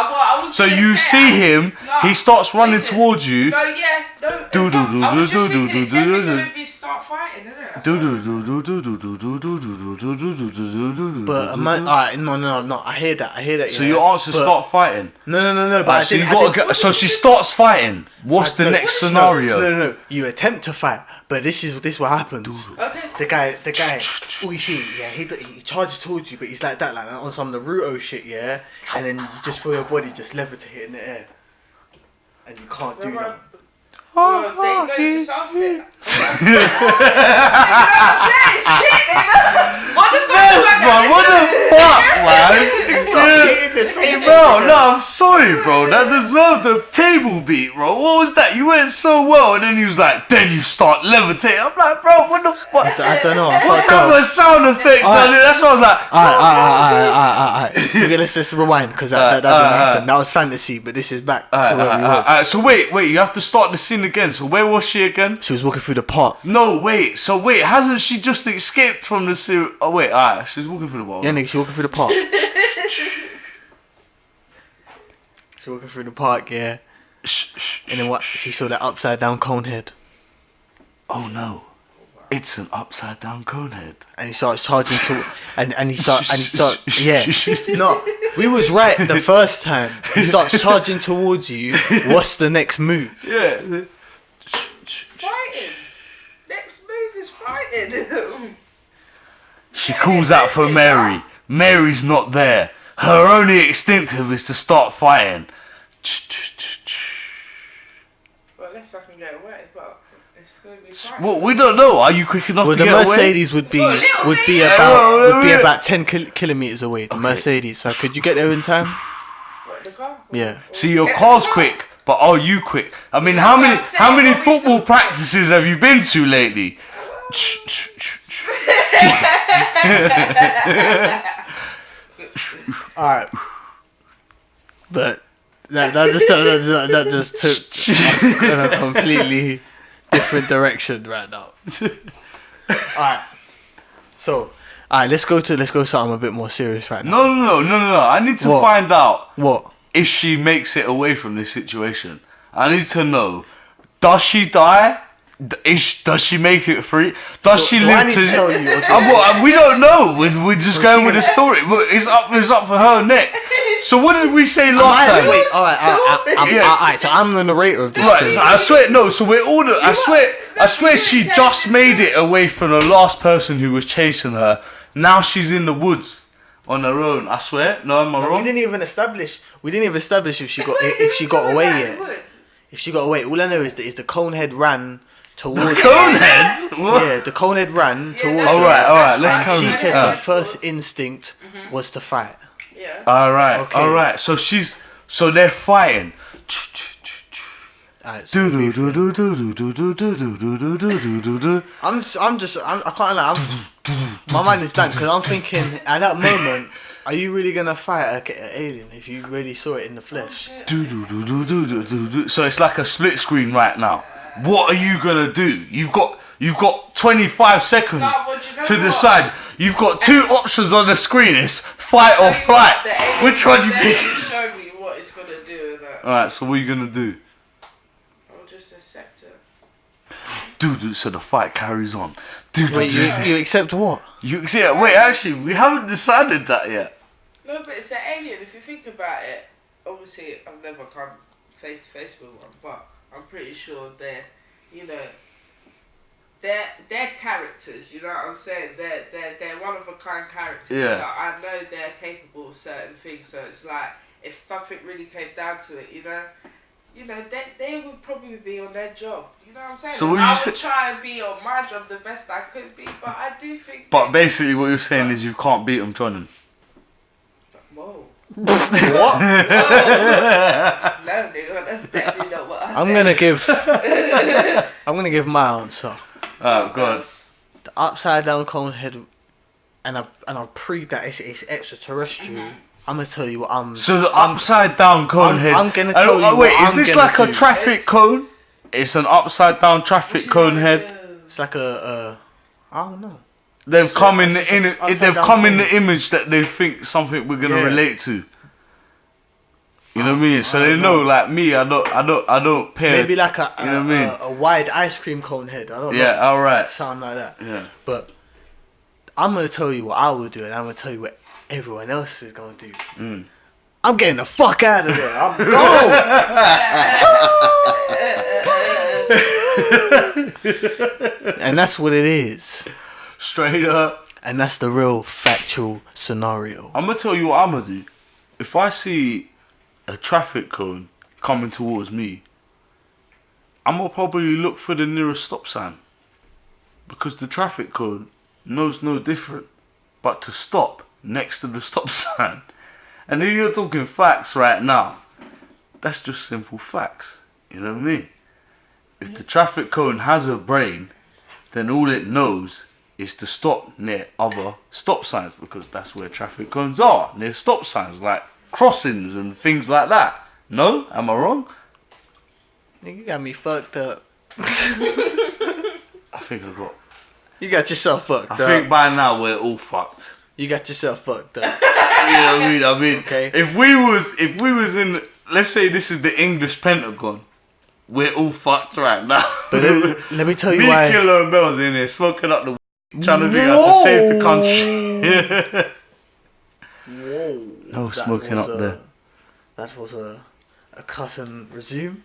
So you see him, he starts running towards you. No, Do do do I was do just do thinking do it's definitely do gonna be start fighting, isn't it? do do do do do do do do do do do do. But alright, no. I hear that. So yeah. your answer But- start fighting. No. But Right, so you gotta get. So she starts fighting. What's the next scenario? No. You attempt to fight, but this is what happens. Okay. So The guy. Oh, you see, yeah, he charges towards you, but he's like on some Naruto shit, yeah. And then you just feel your body just levitate in the air, and you can't do that. well, there you go, just answer it. You know what I'm saying? Shit, nigga. What the fuck am I gonna What the do? fuck, man? Stop hitting the table, Bro, no, I'm sorry, bro. That deserved a table beat, bro. What was that? You went so well, and then you was like, then you start levitating. I'm like, bro, what the fuck? I don't know. What type of sound effects? Alright. That's what I was like. Alright. Okay, let's rewind because that didn't happen. That was fantasy, but this is back to where we were. So wait, you have to start the scene again. So where was she again? She was walking through the park. No, wait. So wait, hasn't she just escaped from the series? Oh wait, alright, she's walking through the wall. Yeah, nigga, she walking through the park. She walking through the park, yeah. And then what? She saw that upside down cone head. Oh no, it's an upside down cone head. And he starts charging to, and he start, yeah. No, we was right the first time. He starts charging towards you. What's the next move? Yeah. Fighting. Next move is fighting. She calls out for Mary. Mary's not there. Her only instinctive is to start fighting. Well, unless I can get away, but it's gonna be fighting. Well, we don't know. Are you quick enough Well, to the get away? Mercedes would be about 10 kilometers away. The Mercedes. So could you get there in time? What, the car? Yeah. See, your car's quick, but are you quick? I mean, how many football practices have you been to lately? Alright. But that just took us in a completely different direction right now. Alright. So, alright, let's go something a bit more serious right now. No. I need to What? find out What? if she makes it away from this situation. I need to know, does she die? Does she make it free? Does she do live I need to tell you or do we don't know. We're just going with the story. But it's up for her neck. So what did we say last time? Wait, alright, so I'm the narrator of this Right, story. so I swear, no. So we're all. I swear, she just made it away from the last person who was chasing her. Now she's in the woods on her own. I swear. No, am I wrong? We didn't even establish if she got away yet. If she got away, all I know is the conehead ran towards her. Conehead? What? Yeah, the conehead ran towards her. All right. Let's And come. she said the first instinct was to fight. Yeah. All right. Okay. All right. So they're fighting. Alright, so Do do do do do do do do do do do do do. I can't lie. My mind is blank because I'm thinking at that moment, are you really gonna fight an alien if you really saw it in the flesh? Do do do do do do do do. So it's like a split screen right now. What are you gonna do? You've got 25 seconds to decide. You've got two options on the screen. It's fight or flight. Which one you pick? Show me what it's gonna do and that. Alright, so what are you gonna do? I'll just accept it. Dude, so the fight carries on. Dude, Wait, you accept what? you see? Wait, actually, we haven't decided that yet. No, but it's an alien. If you think about it, obviously I've never come face to face with one, but I'm pretty sure they're characters. You know what I'm saying? They're one of a kind characters. Yeah. So I know they're capable of certain things. So it's like if something really came down to it, they would probably be on their job. You know what I'm saying? So what I you would try and be on my job the best I could be, but I do think. But basically, what you're saying is you can't beat them, John. Whoa. What? No, nigga, that's definitely not what I said. I'm gonna give my answer. Oh God. The upside down cone head, and I've proved that it's extraterrestrial. I'm gonna tell you what I'm. So the upside down cone head. I'm gonna tell you wait, what is I'm this gonna like a do. traffic cone? It's an upside down traffic cone head. It's like I don't know. They've come in it's upside they've down come in the cone. image that they think something we're gonna Yeah. relate to. You know what I mean? So they know, like me, I don't pair. Maybe like a, you know what I mean? a wide ice cream cone head. I don't know. Yeah, alright. Something like that. Yeah. But I'm gonna tell you what I will do, and I'm gonna tell you what everyone else is gonna do. I'm getting the fuck out of there. I'm going. And that's what it is. Straight up. And that's the real factual scenario. I'm gonna tell you what I'm gonna do. If I see a traffic cone coming towards me, I'm gonna probably look for the nearest stop sign, because the traffic cone knows no different but to stop next to the stop sign. And if you're talking facts right now, that's just simple facts. You know what I mean? If the traffic cone has a brain, then all it knows is to stop near other stop signs, because that's where traffic cones are, near stop signs, like crossings and things like that. No? Am I wrong? Nigga, you got me fucked up. I think I got... You got yourself fucked up. I think by now we're all fucked. You got yourself fucked up. You know what I mean? Okay. If we was in, let's say this is the English Pentagon, we're all fucked right now. But let me tell you Me, why. Killer and Bells in here smoking up the trying to figure out to save the country. Whoa. No smoking up there. That was a cut and resume.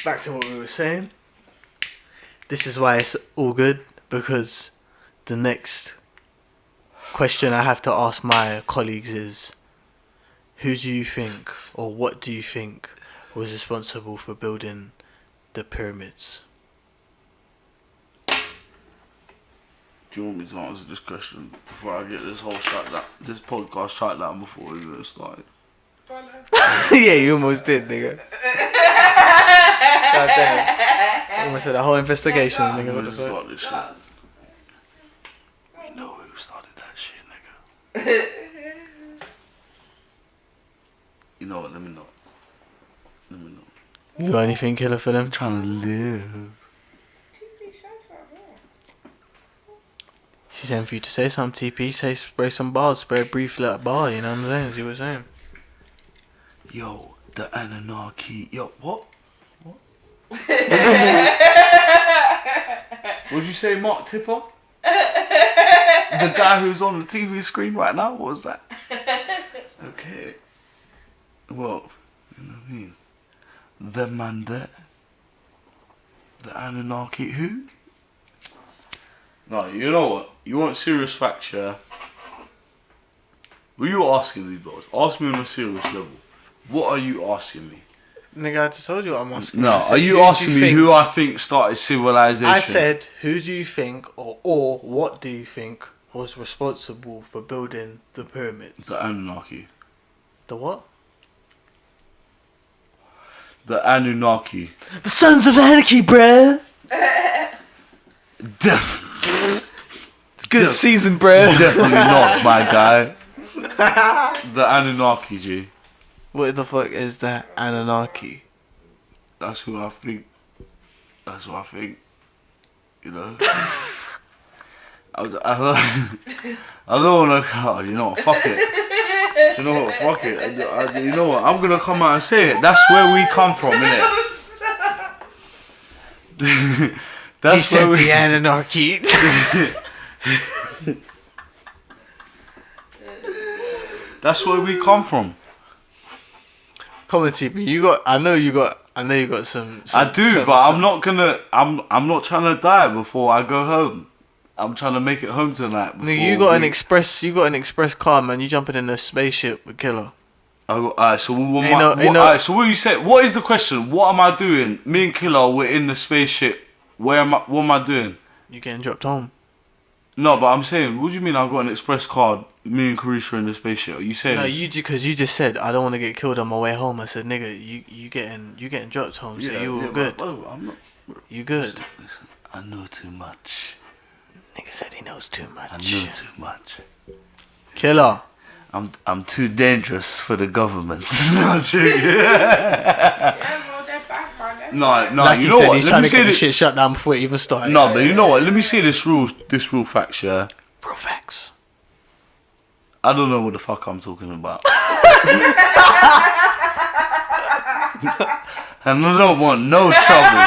Back to what we were saying. This is why it's all good, because the next question I have to ask my colleagues is, who do you think, or what do you think, was responsible for building the pyramids? Do you want me to answer this question before I get this this podcast shut down before we even started? Yeah, you almost did, nigga. God damn. Almost said the whole investigation, nigga. What the fuck? Start this shit. We know who started that shit, nigga. You know what? Let me know. You got anything, Killer, for them? I'm trying to live. She's saying for you to say something, TP. Say spray some bars, spray a brief little bar, you know what I'm saying? See what I'm saying? Yo, the Anunnaki. Yo, what? What'd you say, Mark Tipper? The guy who's on the TV screen right now? What was that? Okay. Well, you know what I mean? The man there. The Anunnaki. Who? No, you know what? You want serious facts, yeah? What are you asking me, bros? Ask me on a serious level. What are you asking me? Nigga, I just told you what I'm asking. No, are you asking me who I think started civilization? I said, who do you think, or what do you think was responsible for building the pyramids? The Anunnaki. The what? The Anunnaki. The Sons of Anarchy, bruh! It's good season, bruh. Definitely not, my guy. The Anunnaki, G. What the fuck is that Anunnaki? That's who I think. That's what I think. You know? I don't want to. Oh, you know what? Fuck it. You know what? Fuck it. You know what? I'm gonna come out and say it. That's where we come from, innit? That's he said the Anunnaki. That's where we come from. Come on, TP. I know you got some. I do, but I'm not gonna. I'm not trying to die before I go home. I'm trying to make it home tonight. You got an express car, man. You jumping in a spaceship with Killer. Alright, so so what you said? What is the question? What am I doing? Me and Killer, we're in the spaceship. What am I doing? You getting dropped home? No, but I'm saying, what do you mean? I've got an express card. Me and Carisha in the spaceship. Are you saying? No, because you just said I don't want to get killed on my way home. I said, nigga, you getting dropped home, so you all good. I'm not. You good? Listen, I know too much. Nigga said he knows too much. I know too much. Killer. I'm too dangerous for the government. No, No, like you know said, what? He's trying to get the shit shut down before it even started. No, but you know what? Let me see this rule facts, yeah? Bro, facts. I don't know what the fuck I'm talking about. And I don't want no trouble.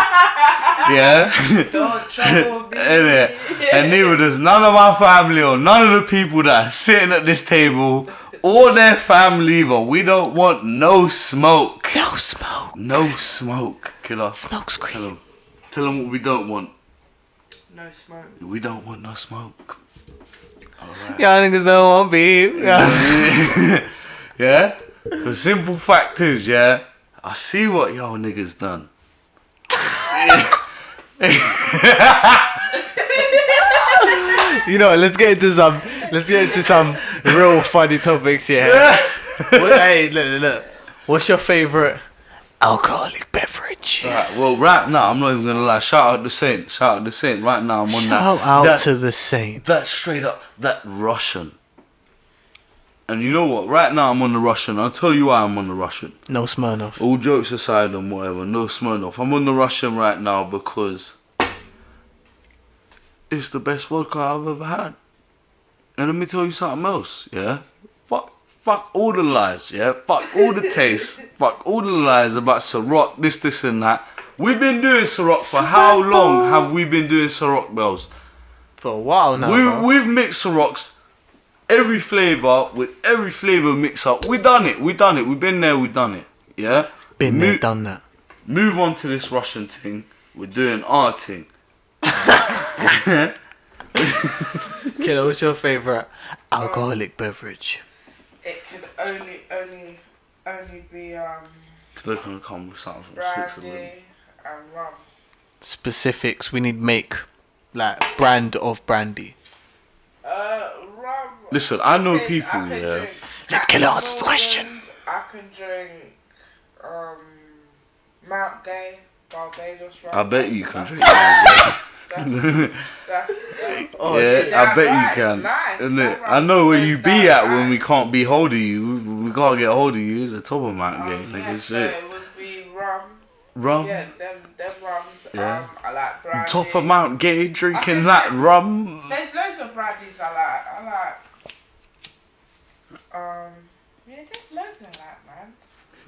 Yeah? Don't trouble me. Innit? And neither does none of my family or none of the people that are sitting at this table or their family either. We don't want no smoke. No smoke. No smoke. Killer. Smoke's great. Tell them what we don't want. No smoke. We don't want no smoke. Alright. Y'all niggas don't want beef. Yeah? The simple fact is, yeah, I see what y'all niggas done. You know, let's get into some real funny topics here. Hey, look. What's your favourite alcoholic beverage? Right, well, right now, I'm not even gonna lie. Shout out the Saint. Shout out the Saint. Right now, I'm on Shout out to the Saint. That straight up, that Russian. And you know what? Right now, I'm on the Russian. I'll tell you why I'm on the Russian. No Smirnoff. All jokes aside and whatever, no Smirnoff. I'm on the Russian right now because it's the best vodka I've ever had. And let me tell you something else, yeah? Fuck all the lies, yeah? Fuck all the taste. Fuck all the lies about Ciroc, this and that. We've been doing Ciroc for how long have we been doing Ciroc, Bells? For a while now, bro. We've mixed Cirocs, every flavour, with every flavour mix up. We done it. We've been there, we done it, yeah? Been there, done that. Move on to this Russian thing. We're doing our thing. Killer, what's your favourite alcoholic beverage? It could only be They're gonna come with something from Switzerland. brandy and rum. Specifics, we need make, like, brand of brandy. Rum. Listen, I know I people, can yeah. drink Let Killer Captain answer the question. Morgan's, I can drink Mount Gay, Barbados rum. I bet you can drink. That's Oh, yeah, shit. I bet That you can. nice. Isn't That it? I know rum where is you be that at when we nice. can't be hold of you. We can't get hold of you. The top of Mount Gay, Yeah, nigga. so Shit. it would be rum. Rum. Yeah, them rums. Yeah. I like brandy. Top of Mount Gay, drinking that rum. There's loads of brandies I like. Yeah, there's loads I like, man.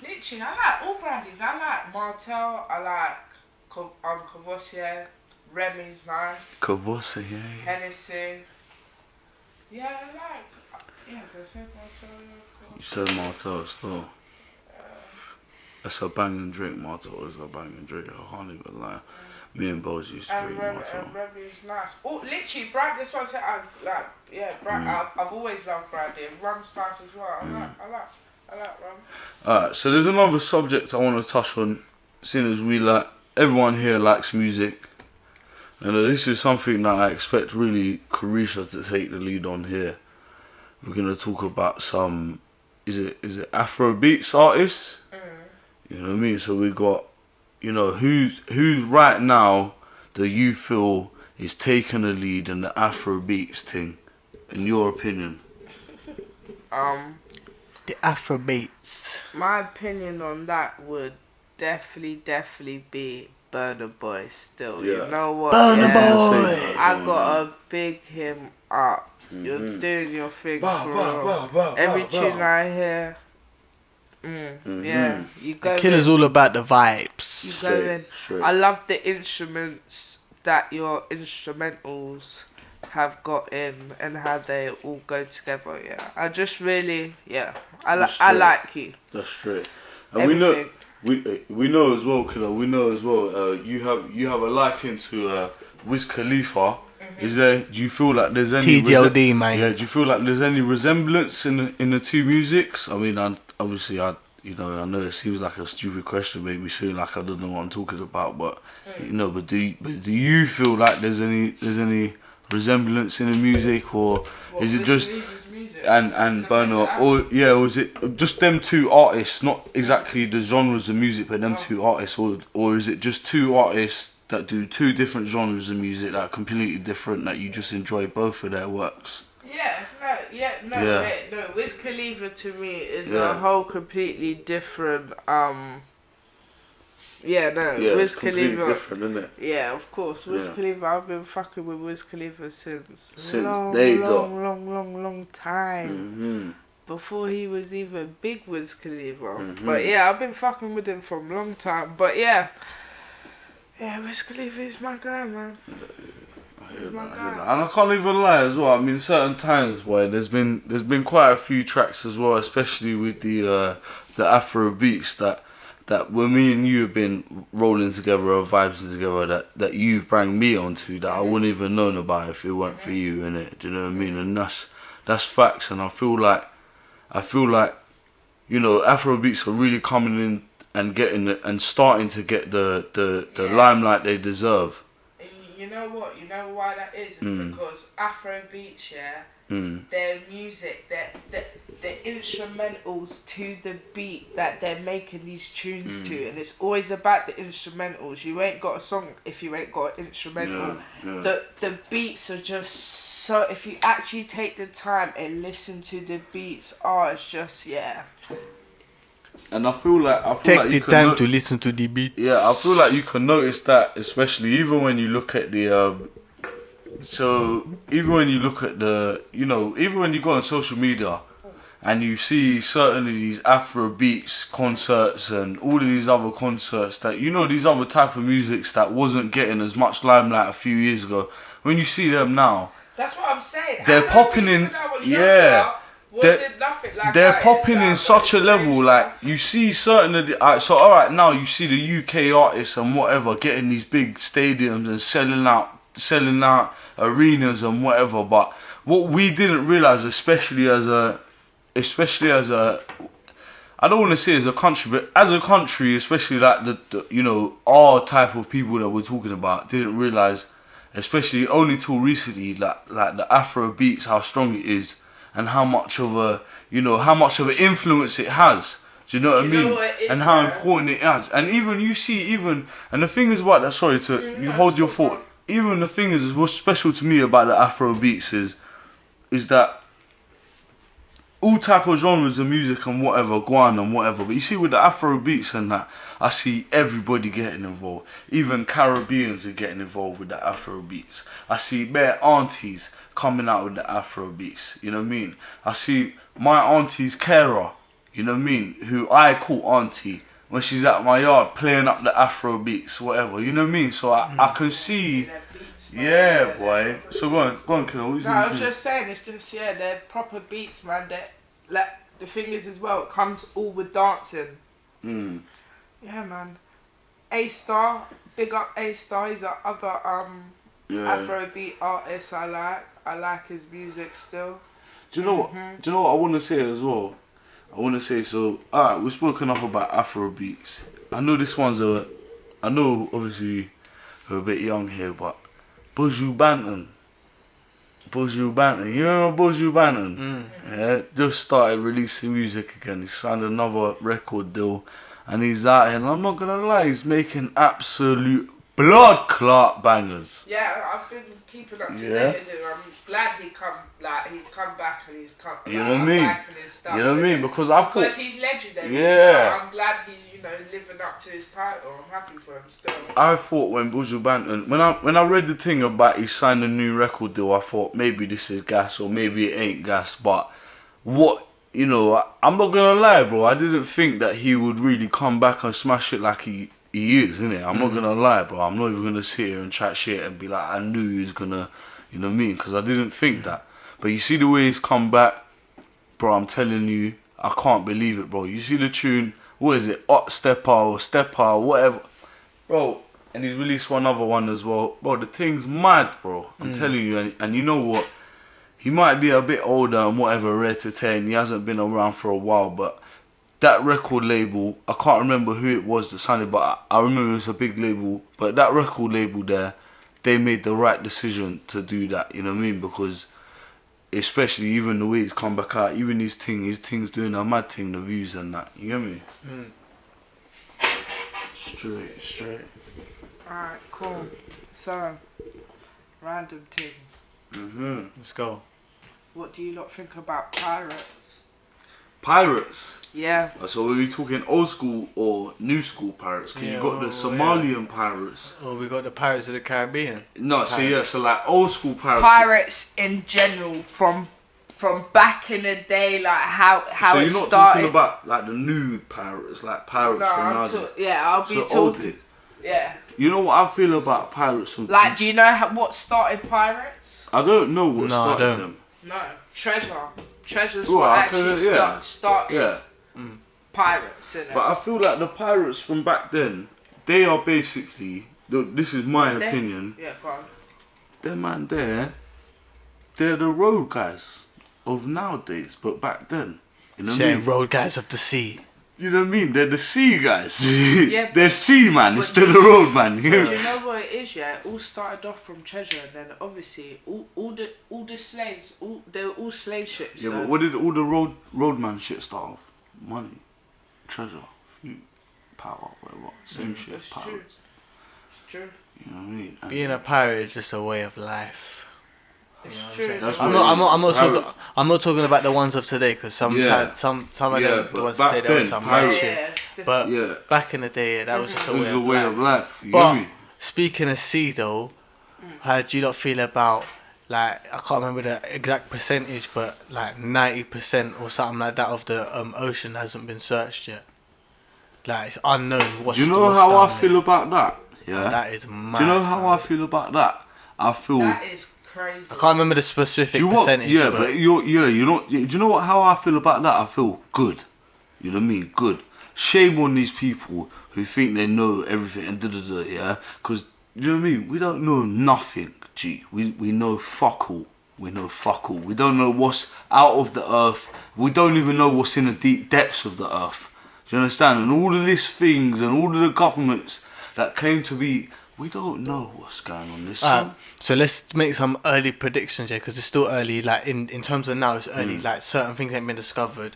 Literally, I like all brandies. I like Martell. I like Courvoisier. Remy's nice. Courvoisier. Hennessy. Yeah, I like. Yeah, there's a Martell. You said Martell still. That's a banging drink, Martell is a banging drink. I can't even lie. Me and Boz used to drink Martell. And Remy's nice. Oh, literally, brandy. That's what I said. I like. Yeah, brandy. I've always loved brandy. And rum's nice as well. I like rum. Alright, so there's another subject I want to touch on, seeing as everyone here likes music. And this is something that I expect really Carisha to take the lead on here. We're going to talk about some, is it Afrobeats artists? You know what I mean? So we got, who's right now do you feel is taking the lead in the Afrobeats thing, in your opinion? The Afrobeats. My opinion on that would definitely be Burna Boy still. Yeah. You know what? Burna Yeah. Boy. I gotta big him up. You're doing your thing for real. Every tune I hear. Yeah, you go. Killer's all about the vibes. You go in. I love the instruments that your instrumentals have got in and how they all go together. Yeah, I just really, I like you. That's straight. And Everything. we know as well, Killer. We know as well. You have a liking to Wiz Khalifa. Is there? Do you feel like there's any TGLD, man? Yeah. Do you feel like there's any resemblance in the two musics? I mean, I know it seems like a stupid question, make me seem like I don't know what I'm talking about, but but do you feel like there's any resemblance in the music, or is it just and Burna, or is it just them two artists, not exactly the genres of music, but them two artists, or is it just two artists that do two different genres of music that are completely different, that you just enjoy both of their works? No. Wiz Khalifa to me is a whole completely different. Wiz Khalifa. Different, isn't it? Yeah, of course. Wiz Khalifa. I've been fucking with Wiz Khalifa since long time. before he was even big Wiz Khalifa. But yeah, I've been fucking with him for a long time. But yeah, Wiz Khalifa is my guy, man. He's my guy. And I can't even lie as well. I mean, certain times, boy, there's been quite a few tracks as well, especially with the Afro beats that when me and you have been rolling together or vibing together, that you've brought me onto, that I wouldn't even known about if it weren't for you, innit? Do you know what I mean? And that's facts. And I feel like, you know, Afro beats are really coming in and getting it and starting to get the limelight they deserve. You know what? You know why that is? It's because Afro beats, their music, the instrumentals to the beat that they're making these tunes to, and it's always about the instrumentals. You ain't got a song if you ain't got an instrumental. The beats are just so. If you actually take the time and listen to the beats, it's just And I feel like Take the you time to listen to the beat. Yeah, I feel like you can notice that, especially even when you look at the even when you look at even when you go on social media and you see certain of these Afro beats concerts and all of these other concerts that, you know, these other type of musics that wasn't getting as much limelight a few years ago, when you see them now, that's what I'm saying. They're popping in, they're popping in such a level, like you see certain of the, so alright, now you see the UK artists and whatever getting these big stadiums and selling out arenas and whatever, but what we didn't realise, especially as a I don't want to say as a country, but as a country, especially like the you know, our type of people that we're talking about, didn't realise, especially only till recently, like the Afro beats, how strong it is and how much of an influence it has. Do you know what I mean? And how important it is. And even you see, and the thing is what that, sorry to you hold your thought. Even the thing is what's special to me about the Afro beats is that all type of genres of music and whatever, go on and whatever. But you see with the Afro beats and that, I see everybody getting involved. Even Caribbeans are getting involved with the Afro beats. I see bare aunties coming out with the Afro beats. You know what I mean? I see my auntie's Kara, you know what I mean, who I call auntie, when she's at my yard playing up the Afro beats, whatever. You know what I mean? So I can see. Yeah, boy. So go on, kiddo. No, I was just saying, it's just, they're proper beats, man. Like, the thing is as well, it comes all with dancing. Yeah, man. A-Star, big up A-Star. He's another Afrobeat artist I like. I like his music still. Do you know what? Do you know what I want to say as well? I want to say, so, alright, we've spoken enough about Afrobeats. I know this one's I know obviously we're a bit young here, but Buju Banton. You remember Buju Banton? Yeah, just started releasing music again. He signed another record deal and he's out here, and I'm not gonna lie, he's making absolute blood clot bangers. Yeah, I've been keeping up to date with him. I'm glad he's come back and he's come. You know what I mean? Stuff, you know what I mean? Because he's legendary. Yeah. So I'm glad he's living up to his title. I'm happy for him still. I thought when Buju Banton, when I read the thing about he signed a new record deal, I thought maybe this is gas or maybe it ain't gas. But what, you know, I'm not gonna lie, bro. I didn't think that he would really come back and smash it like he is, innit? I'm not gonna lie, bro. I'm not even gonna sit here and chat shit and be like, I knew he was gonna, you know what I mean? Because I didn't think that. But you see the way he's come back, bro, I'm telling you, I can't believe it, bro. You see the tune, what is it? Stepper or whatever. Bro, and he's released one other one as well. Bro, the thing's mad, bro. I'm telling you, and you know what? He might be a bit older and whatever, rare to 10. He hasn't been around for a while, but that record label, I can't remember who it was that signed it, but I remember it was a big label. But that record label there, they made the right decision to do that, you know what I mean? Because especially even the way he's come back out, even his thing's doing a mad thing, the views and that, you get me? Straight. Alright, cool. So, random thing. Let's go. What do you lot think about pirates? Pirates? Yeah. So are we talking old school or new school pirates? Because you got the Somalian pirates. Oh, we got the Pirates of the Caribbean. No, so like old school pirates. Pirates in general, from from back in the day, like how so it you're not started. talking about like the new pirates, like pirates No, from I'm nowadays. I'll be So talking. old. Yeah. You know what I feel about pirates from... Like, do you know what started pirates? I don't know what No, I started don't. them. No, Treasure's Well, what I actually can- yeah. started Yeah. pirates, innit? But I feel like the pirates from back then, they are basically... This is my opinion. Yeah, go on. Them man there, they're the road guys of nowadays, but back then. You know what I Saying mean? road guys of the sea. You know what I mean? They're the sea guys. Yeah, they're sea man but instead of road man. Do you know what it is? Yeah, it all started off from treasure, and then obviously all the slaves, they were all slave ships. Yeah, so. but what did all the roadman shit start off? Money, treasure, food, power, whatever. Same shit. It's Power. true. It's true. You know what I mean? And Being a pirate is just a way of life. It's true. That's I'm what not. I'm not talking about the ones of today, because some of Yeah, them, the but ones back of today, they were then, some pirate- mad shit. Yeah, it's different. But Yeah. back in the day, that was just a it way, was a of, way life. of life. You But know me? speaking of sea though, how do you not feel about, like, I can't remember the exact percentage, but like 90% or something like that of the ocean hasn't been searched yet. Like, it's unknown what's. Do you know what's how I down feel there. about that? Yeah. That is mad. Do you know how man. I feel about that? I feel. That is crazy. I can't remember the specific Do you what? percentage. Yeah, but but you know. Do you know what? How I feel about that? I feel good. You know what I mean? Good. Shame on these people who think they know everything and da. Yeah, because you know what I mean. We don't know nothing. G. We know fuck all. We know fuck all. We don't know what's out of the earth. We don't even know what's in the deep depths of the earth. Do you understand? And all of these things and all of the governments that claim to be, we don't know what's going on. This. so let's make some early predictions here, because it's still early. Like in terms of now, it's early. Like certain things ain't been discovered.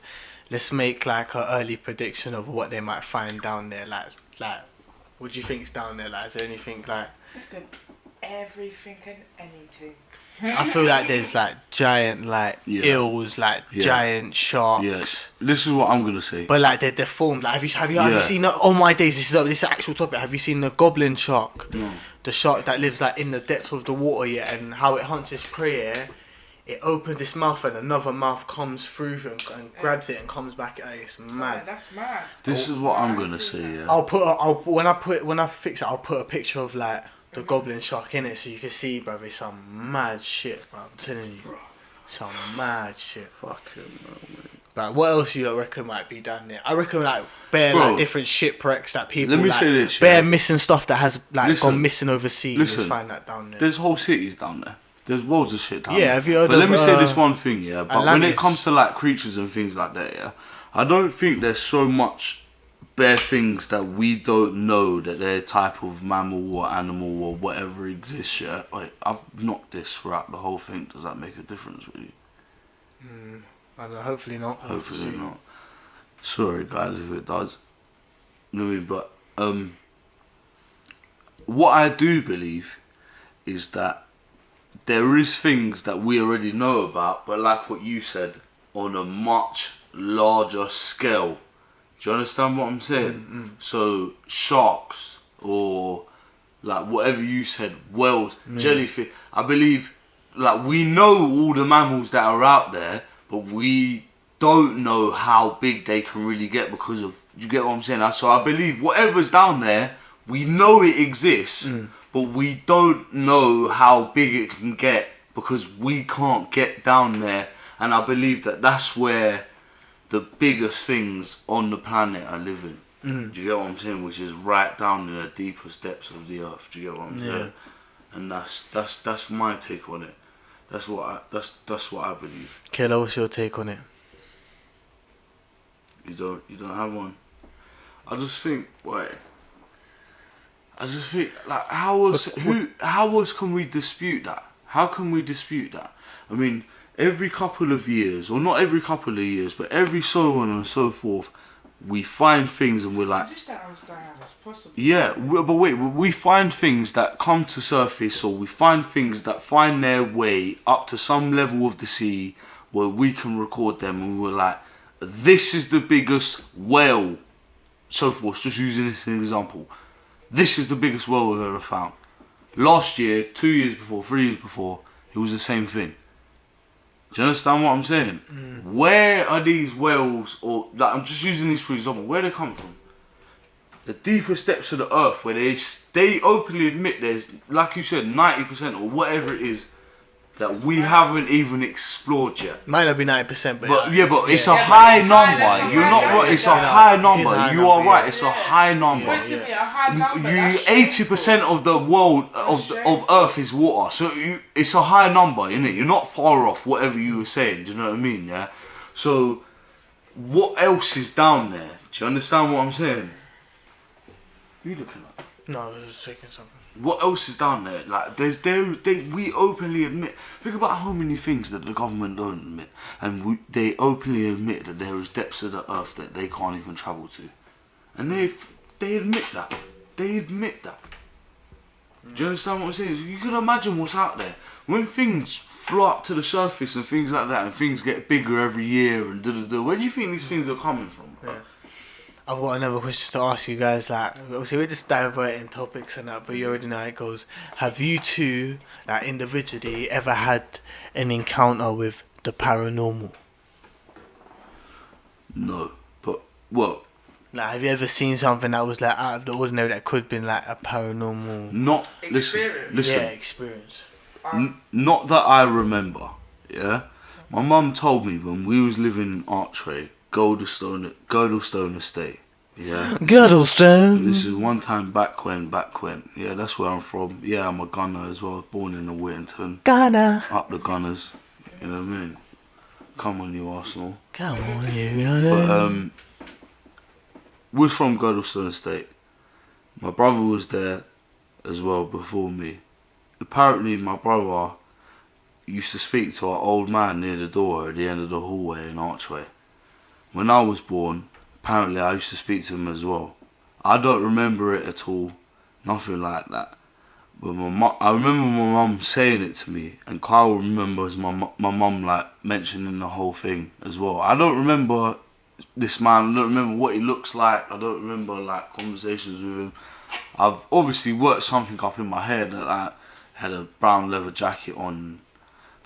Let's make like an early prediction of what they might find down there. Like what do you think's down there? Like, is there anything like? Look at everything and anything. I feel like there's like giant like eels, like giant sharks. Yes. This is what I'm gonna say. But like they're deformed. Like have you seen? Oh my days! This is an actual topic. Have you seen the goblin shark? No. The shark that lives like in the depths of the water, yeah, and how it hunts its prey. Yeah? It opens its mouth and another mouth comes through and grabs it and comes back. It's Man, mad. that's mad. This is what I'm gonna say. Yeah. When I fix it, I'll put a picture of like the goblin shark in it, so you can see, bro. It's some mad shit, bro. I'm telling you, some mad shit. Fucking hell, man. Like, what else you reckon might be down there? I reckon like bare Bro, like different shipwrecks that people. let me like, say this, bare yeah. missing stuff that has like Listen, gone missing overseas. listen, Let's find that down there. There's whole cities down there. There's loads of shit down there. Yeah, have you heard But of, let me say this one thing, yeah. But when Atlantis? it comes to like creatures and things like that, yeah, I don't think there's so much bare things that we don't know that they're a type of mammal or animal or whatever exists. Yeah, like, I've knocked this throughout the whole thing. Does that make a difference, really? I don't know, hopefully not. Hopefully not. Sorry, guys, if it does. You know what I mean? But what I do believe is that there is things that we already know about, but like what you said, on a much larger scale. Do you understand what I'm saying? So sharks or like whatever you said, whales, jellyfish. I believe like we know all the mammals that are out there, but we don't know how big they can really get because of, you get what I'm saying? So I believe whatever's down there, we know it exists, but we don't know how big it can get because we can't get down there. And I believe that that's where the biggest things on the planet are living. Do you get what I'm saying? Which is right down in the deepest depths of the earth. Do you get what I'm saying? And that's my take on it. That's what I believe. Kayla, what's your take on it? You don't have one. I just think like how else can we dispute that? How can we dispute that? I mean, every couple of years, or not every couple of years, but every so on and so forth, we find things and we're like, I just don't understand how that's possible. yeah, but wait, we find things that come to surface, or we find things that find their way up to some level of the sea where we can record them, and we're like, this is the biggest whale, so forth, just using this as an example. This is the biggest whale we've ever found. Last year, 2 years before, 3 years before, it was the same thing. Do you understand what I'm saying? Where are these wells, or like I'm just using these for example, where they come from? The deepest depths of the earth, where they openly admit there's, like you said, 90% or whatever it is that we haven't even explored yet. Might not be 90%, but but it's a high number. You're not right. It's a high number. You are right. It's a high number. You 80% of the world of Earth is water, so it's a high number, innit? You're not far off whatever you were saying. Do you know what I mean? Yeah. So what else is down there? Do you understand what I'm saying? What are you looking at? No, I was just checking something. What else is down there? Like, we openly admit. Think about how many things that the government don't admit, and they openly admit that there is depths of the earth that they can't even travel to, and they admit that. They admit that. Do you understand what I'm saying? So you can imagine what's out there when things float up to the surface and things like that, and things get bigger every year and Where do you think these things are coming from? Yeah. I've got another question to ask you guys. Like, obviously we're just diverting topics and that, but you already know how it goes. Have you two, like individually, ever had an encounter with the paranormal? No, but well. Like, have you ever seen something that was like out of the ordinary that could have been like a paranormal? Not experience. Listen. Yeah, experience. Not that I remember. Yeah, my mum told me when we was living in Archway, Girdlestone Estate. Yeah. Girdlestone. This is one time back when. Yeah, that's where I'm from. Yeah, I'm a Gunner as well. Born in the Whittington. Gunner. Up the Gunners. You know what I mean? Come on, you Arsenal. Come on, you Gunner. But we're from Girdlestone Estate. My brother was there as well before me. Apparently, my brother used to speak to our old man near the door at the end of the hallway in Archway. When I was born, apparently I used to speak to him as well. I don't remember it at all, nothing like that. But I remember my mum saying it to me, and Kyle remembers my mum like mentioning the whole thing as well. I don't remember this man. I don't remember what he looks like. I don't remember like conversations with him. I've obviously worked something up in my head that like had a brown leather jacket on,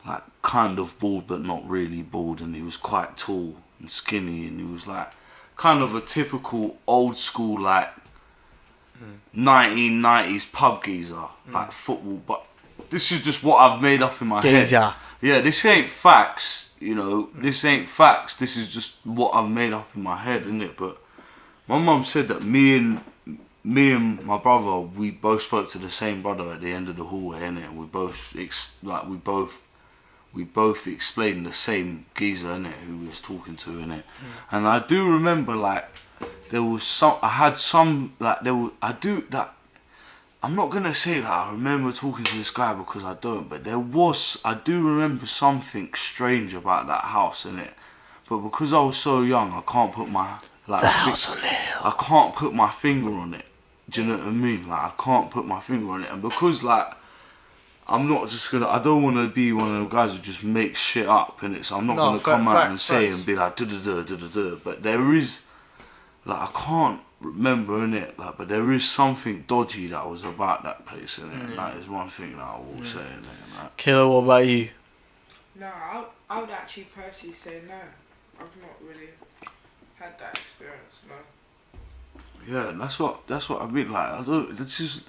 like kind of bald but not really bald, and he was quite tall and skinny, and he was like kind of a typical old school like 1990s pub geezer, like football. But this is just what I've made up in my head. Yeah, this ain't facts, you know. This ain't facts. This is just what I've made up in my head, innit? But my mum said that me and my brother, we both spoke to the same brother at the end of the hallway, innit? And we both explained the same geezer, innit, who we was talking to, innit. And I do remember like there was some. I'm not gonna say that I remember talking to this guy because I don't, but I do remember something strange about that house, innit. But because I was so young, I can't put my the house on the hill. I can't put my finger on it. Do you know what I mean? Like I can't put my finger on it, and because like I'm not just gonna. I don't want to be one of the guys who just makes shit up, innit. So I'm not gonna come out and say and be like da. But there is, like I can't remember, innit. Like, but there is something dodgy that was about that place, innit. That is one thing that I will say, innit. Like, Killer, what about you? No, I would actually personally say no. I've not really had that experience, no. Yeah, that's what I mean. Like I don't. It's just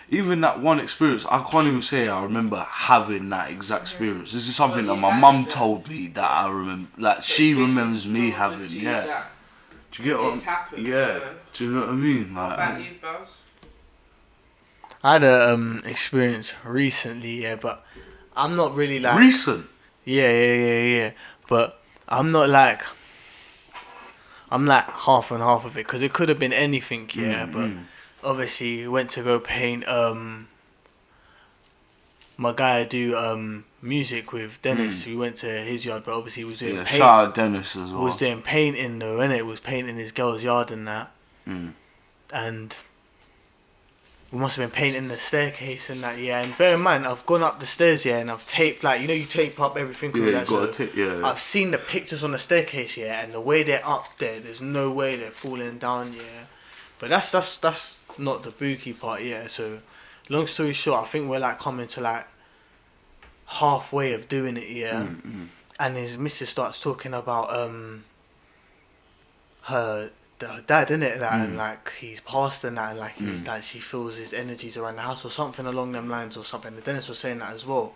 even that one experience. I can't even say I remember having that exact experience. This is something that my mum told me that I remember. Like she remembers me having. Yeah. Do you get what? Happened, yeah. So. Do you know what I mean? Like. What about you, Buzz? I had a experience recently, yeah, but I'm not really like recent. Yeah. But I'm not like. I'm like half and half of it because it could have been anything, yeah. But obviously, went to go paint. My guy I do music with Dennis. We went to his yard, but obviously he was doing paint. Shout out Dennis as well. Was doing painting though, innit? Was painting his girl's yard and that. And we must have been painting the staircase and that, yeah. And bear in mind, I've gone up the stairs, yeah, and I've taped, like, you know, you tape up everything. Yeah, that, you got to tape, yeah. I've seen the pictures on the staircase, yeah, and the way they're up there, there's no way they're falling down, yeah. But that's not the spooky part, yeah. So, long story short, I think we're like coming to like halfway of doing it, yeah. and his missus starts talking about her dad, innit? Like, and like he's passed and that, and like he's like she feels his energies around the house or something along them lines or something. And Dennis was saying that as well.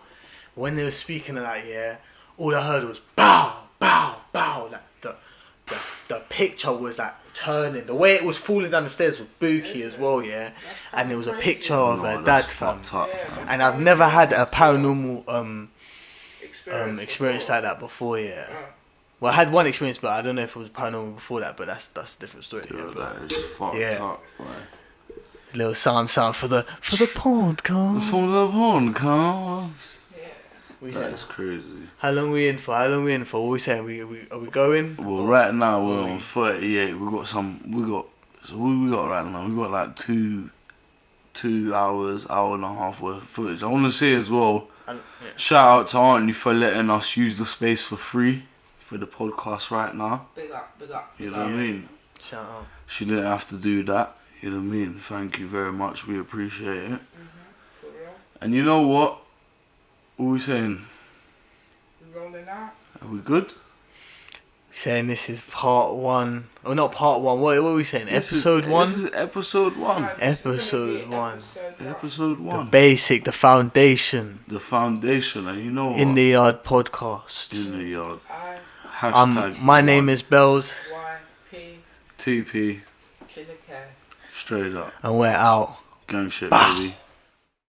When they were speaking of that, yeah, all I heard was bow, bow, bow. Like the picture was like turning. The way it was falling down the stairs was spooky as well, yeah. And there was a picture of her dad, fam. And I've never had a paranormal experience like that before, yeah. Well, I had one experience, but I don't know if it was paranormal before that. But that's a different story. Dude, Yeah, but that is fucked up, boy. Little sound for the podcast. For the podcast. Yeah. That's crazy. How long we in for? What are we saying? Are we going? Well, right now we're on 38. We got right now? We got like 2 hours, hour and a half worth of footage. I want to say as well, shout out to Auntie for letting us use the space for free for the podcast right now. Big up. You know what I mean? Shout out. She didn't have to do that. You know what I mean? Thank you very much. We appreciate it. For real. And you know what? What are we saying? We rolling out. Are we good? Saying this is part 1. Oh, not part 1. What are we saying? Episode 1? This is episode 1. No, Episode 1. Episode 1. The basic, the foundation. The foundation, and you know what? In the Yard podcast. In the Yard. Hashtag my name is Bells. I.T.P. T.P. Killer K. Straight up. And we're out. Gang shit, baby.